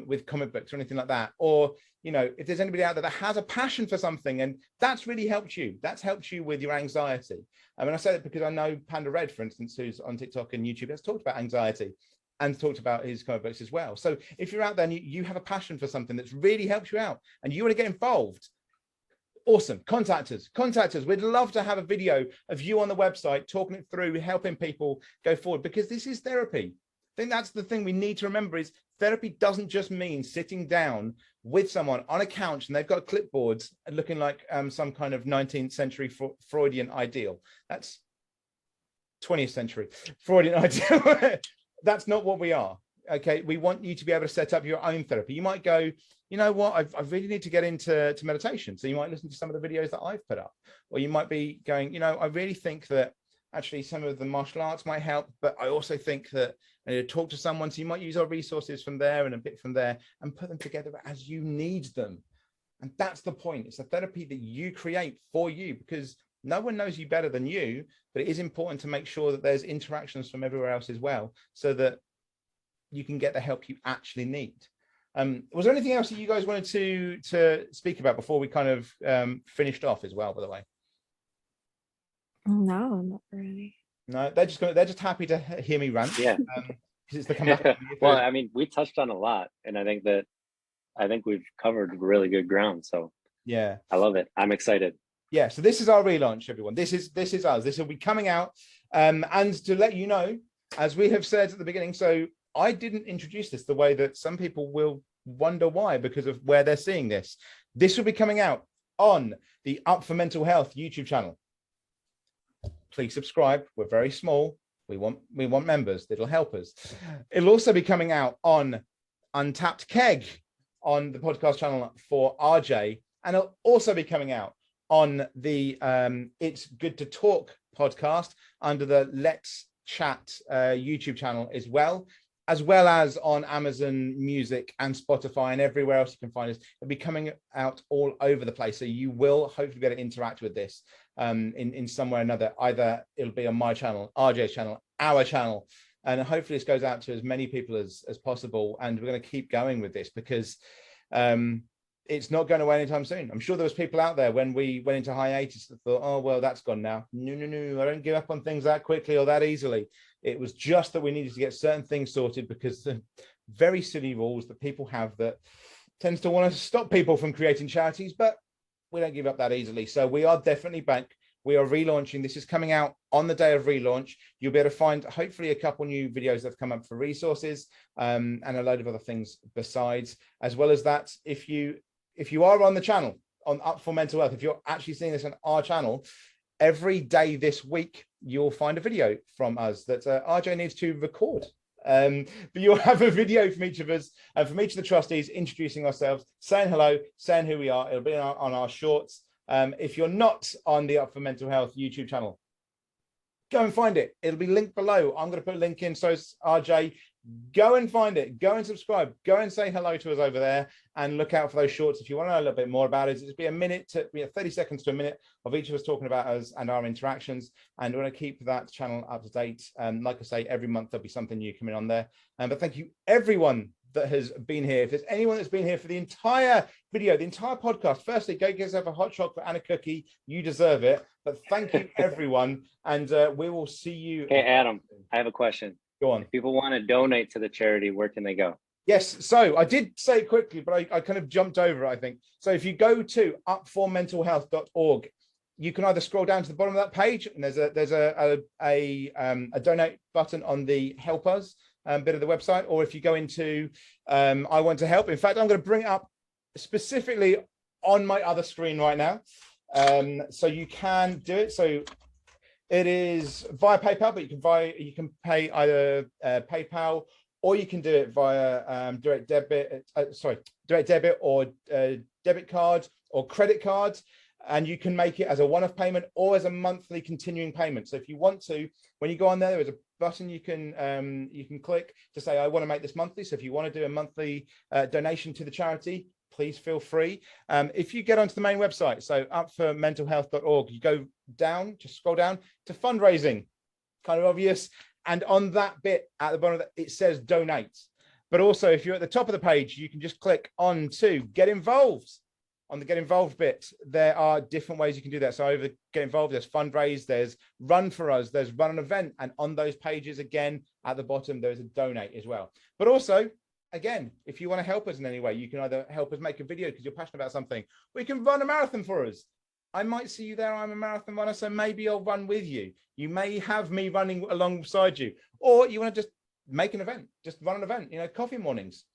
Speaker 1: with comic books or anything like that, or you know, if there's anybody out there that has a passion for something and that's really helped you, that's helped you with your anxiety. I mean, I say that because I know Panda Red, for instance, who's on TikTok and YouTube, has talked about anxiety and talked about his comic books as well. So if you're out there and you have a passion for something that's really helped you out and you want to get involved, awesome. Contact us. We'd love to have a video of you on the website, talking it through, helping people go forward, because this is therapy. I think that's the thing we need to remember, is therapy doesn't just mean sitting down with someone on a couch and they've got clipboards and looking like some kind of 19th century Freudian ideal. That's 20th century Freudian ideal. That's not what we are. Okay, we want you to be able to set up your own therapy. You might go, you know what, I really need to get into meditation. So you might listen to some of the videos that I've put up, or you might be going, you know, I really think that actually some of the martial arts might help, but I also think that I need to talk to someone. So you might use our resources from there and a bit from there and put them together as you need them. And that's the point. It's a therapy that you create for you, because no one knows you better than you, but it is important to make sure that there's interactions from everywhere else as well, so that you can get the help you actually need. Was there anything else that you guys wanted to speak about before we kind of finished off as well, by the way?
Speaker 2: No, not really.
Speaker 1: No, they're just happy to hear me rant.
Speaker 3: Yeah.
Speaker 1: Because it's the comeback.
Speaker 3: Well, I mean, we touched on a lot, and I think we've covered really good ground. So
Speaker 1: yeah,
Speaker 3: I love it. I'm excited.
Speaker 1: Yeah, so this is our relaunch, everyone. This is us. This will be coming out. And to let you know, as we have said at the beginning, so I didn't introduce this the way that some people will wonder why, because of where they're seeing this. This will be coming out on the Up for Mental Health YouTube channel. Please subscribe. We're very small. We want members. It'll help us. It'll also be coming out on Untapped Keg on the podcast channel for RJ, and it'll also be coming out on the It's Good to Talk podcast under the Let's Chat YouTube channel, as well as on Amazon Music and Spotify and everywhere else you can find us. It'll be coming out all over the place. So you will hopefully be able to interact with this in some way or another. Either it'll be on my channel, RJ's channel, our channel, and hopefully this goes out to as many people as possible. And we're going to keep going with this, because it's not going away anytime soon. I'm sure there was people out there when we went into hiatus that thought, oh, well, that's gone now. No, I don't give up on things that quickly or that easily. It was just that we needed to get certain things sorted, because the very silly rules that people have that tends to want to stop people from creating charities, but we don't give up that easily. So we are definitely back. We are relaunching. This is coming out on the day of relaunch. You'll be able to find hopefully a couple new videos that have come up for resources and a load of other things besides. As well as that, if you are on the channel on Up for Mental Health, if you're actually seeing this on our channel, every day this week, you'll find a video from us that RJ needs to record. But you'll have a video from each of us and from each of the trustees introducing ourselves, saying hello, saying who we are. It'll be on our shorts. If you're not on the Up for Mental Health YouTube channel, go and find it. It'll be linked below. I'm going to put a link in. So is RJ. Go and find it. Go and subscribe. Go and say hello to us over there, and look out for those shorts if you want to know a little bit more about it. It'll be a minute to 30 seconds to a minute of each of us talking about us and our interactions. And we're going to keep that channel up to date. Like I say, every month there'll be something new coming on there. But thank you everyone that has been here. If there's anyone that's been here for the entire video, the entire podcast, firstly, go get yourself a hot chocolate and a cookie. You deserve it. But thank you everyone, and we will see you.
Speaker 3: Hey, Adam, I have a question.
Speaker 1: Go on.
Speaker 3: If people want to donate to the charity, where can they go?
Speaker 1: Yes, so I did say it quickly, but I kind of jumped over it, I think. So if you go to upformentalhealth.org, you can either scroll down to the bottom of that page, and there's a donate button on the Help Us bit of the website, or if you go into I Want to Help. In fact, I'm going to bring it up specifically on my other screen right now, so you can do it. So it is via PayPal, but you can pay either PayPal, or you can do it via direct debit or debit card or credit card, and you can make it as a one-off payment or as a monthly continuing payment. So if you want to, when you go on there is a button you can click to say I want to make this monthly. So if you want to do a monthly donation to the charity, please feel free. If you get onto the main website, so upformentalhealth.org, you go down, just scroll down to fundraising, kind of obvious. And on that bit at the bottom of that, it says donate. But also, if you're at the top of the page, you can just click on to get involved. On the get involved bit, there are different ways you can do that. So over the get involved, there's fundraise, there's run for us, there's run an event. And on those pages, again, at the bottom, there's a donate as well. But also, again, if you want to help us in any way, you can either help us make a video because you're passionate about something, or you can run a marathon for us. I might see you there. I'm a marathon runner, so maybe I'll run with you. You may have me running alongside you, or you want to just make an event, just run an event. Coffee mornings,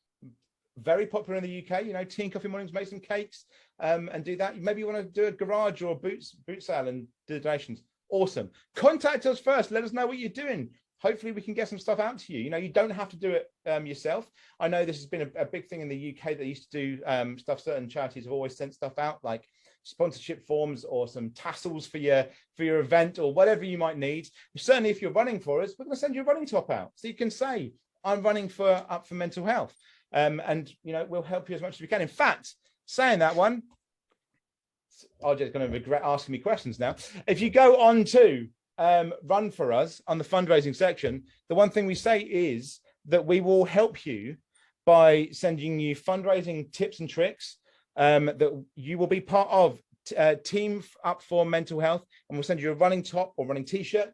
Speaker 1: very popular in the UK. Tea and coffee mornings, make some cakes, and do that. Maybe you want to do a garage or a boot sale and do donations. Awesome. Contact us first. Let us know what you're doing. Hopefully we can get some stuff out to you. You don't have to do it yourself. I know this has been a big thing in the UK. They used to do stuff. Certain charities have always sent stuff out, like sponsorship forms or some tassels for your event or whatever you might need. Certainly, if you're running for us, we're going to send you a running top out, so you can say, "I'm running up for mental health," and we'll help you as much as we can. In fact, saying that one, RJ's going to regret asking me questions now. If you go on to Run for Us on the fundraising section, the one thing we say is that we will help you by sending you fundraising tips and tricks, that you will be part of Team Up for Mental Health, and we'll send you a running top or running t-shirt,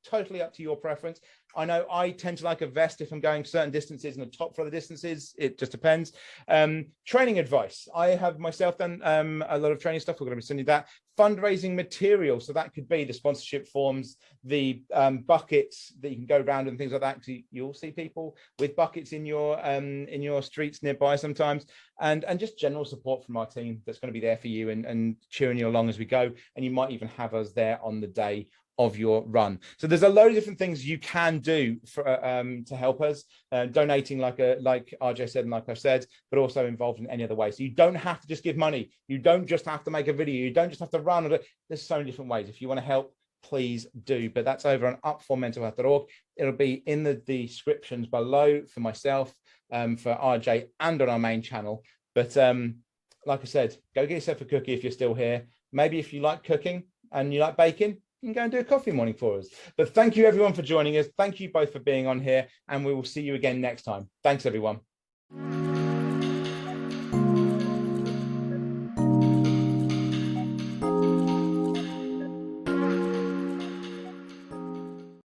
Speaker 1: totally up to your preference. I know I tend to like a vest if I'm going certain distances and a top for other distances. It just depends. Training advice. I have myself done a lot of training stuff. We're going to be sending that. Fundraising material. So that could be the sponsorship forms, the buckets that you can go around and things like that. You'll see people with buckets in your streets nearby sometimes, and just general support from our team that's going to be there for you and cheering you along as we go. And you might even have us there on the day of your run. So there's a load of different things you can do for to help us, donating like RJ said and like I've said, but also involved in any other way. So you don't have to just give money. You don't just have to make a video. You don't just have to run. There's so many different ways. If you want to help, please do. But that's over on upformentalhealth.org. It'll be in the descriptions below for myself, for RJ, and on our main channel. But like I said, go get yourself a cookie if you're still here. Maybe if you like cooking and you like baking, you can go and do a coffee morning for us. But thank you everyone for joining us. Thank you both for being on here, and we will see you again next time. Thanks everyone.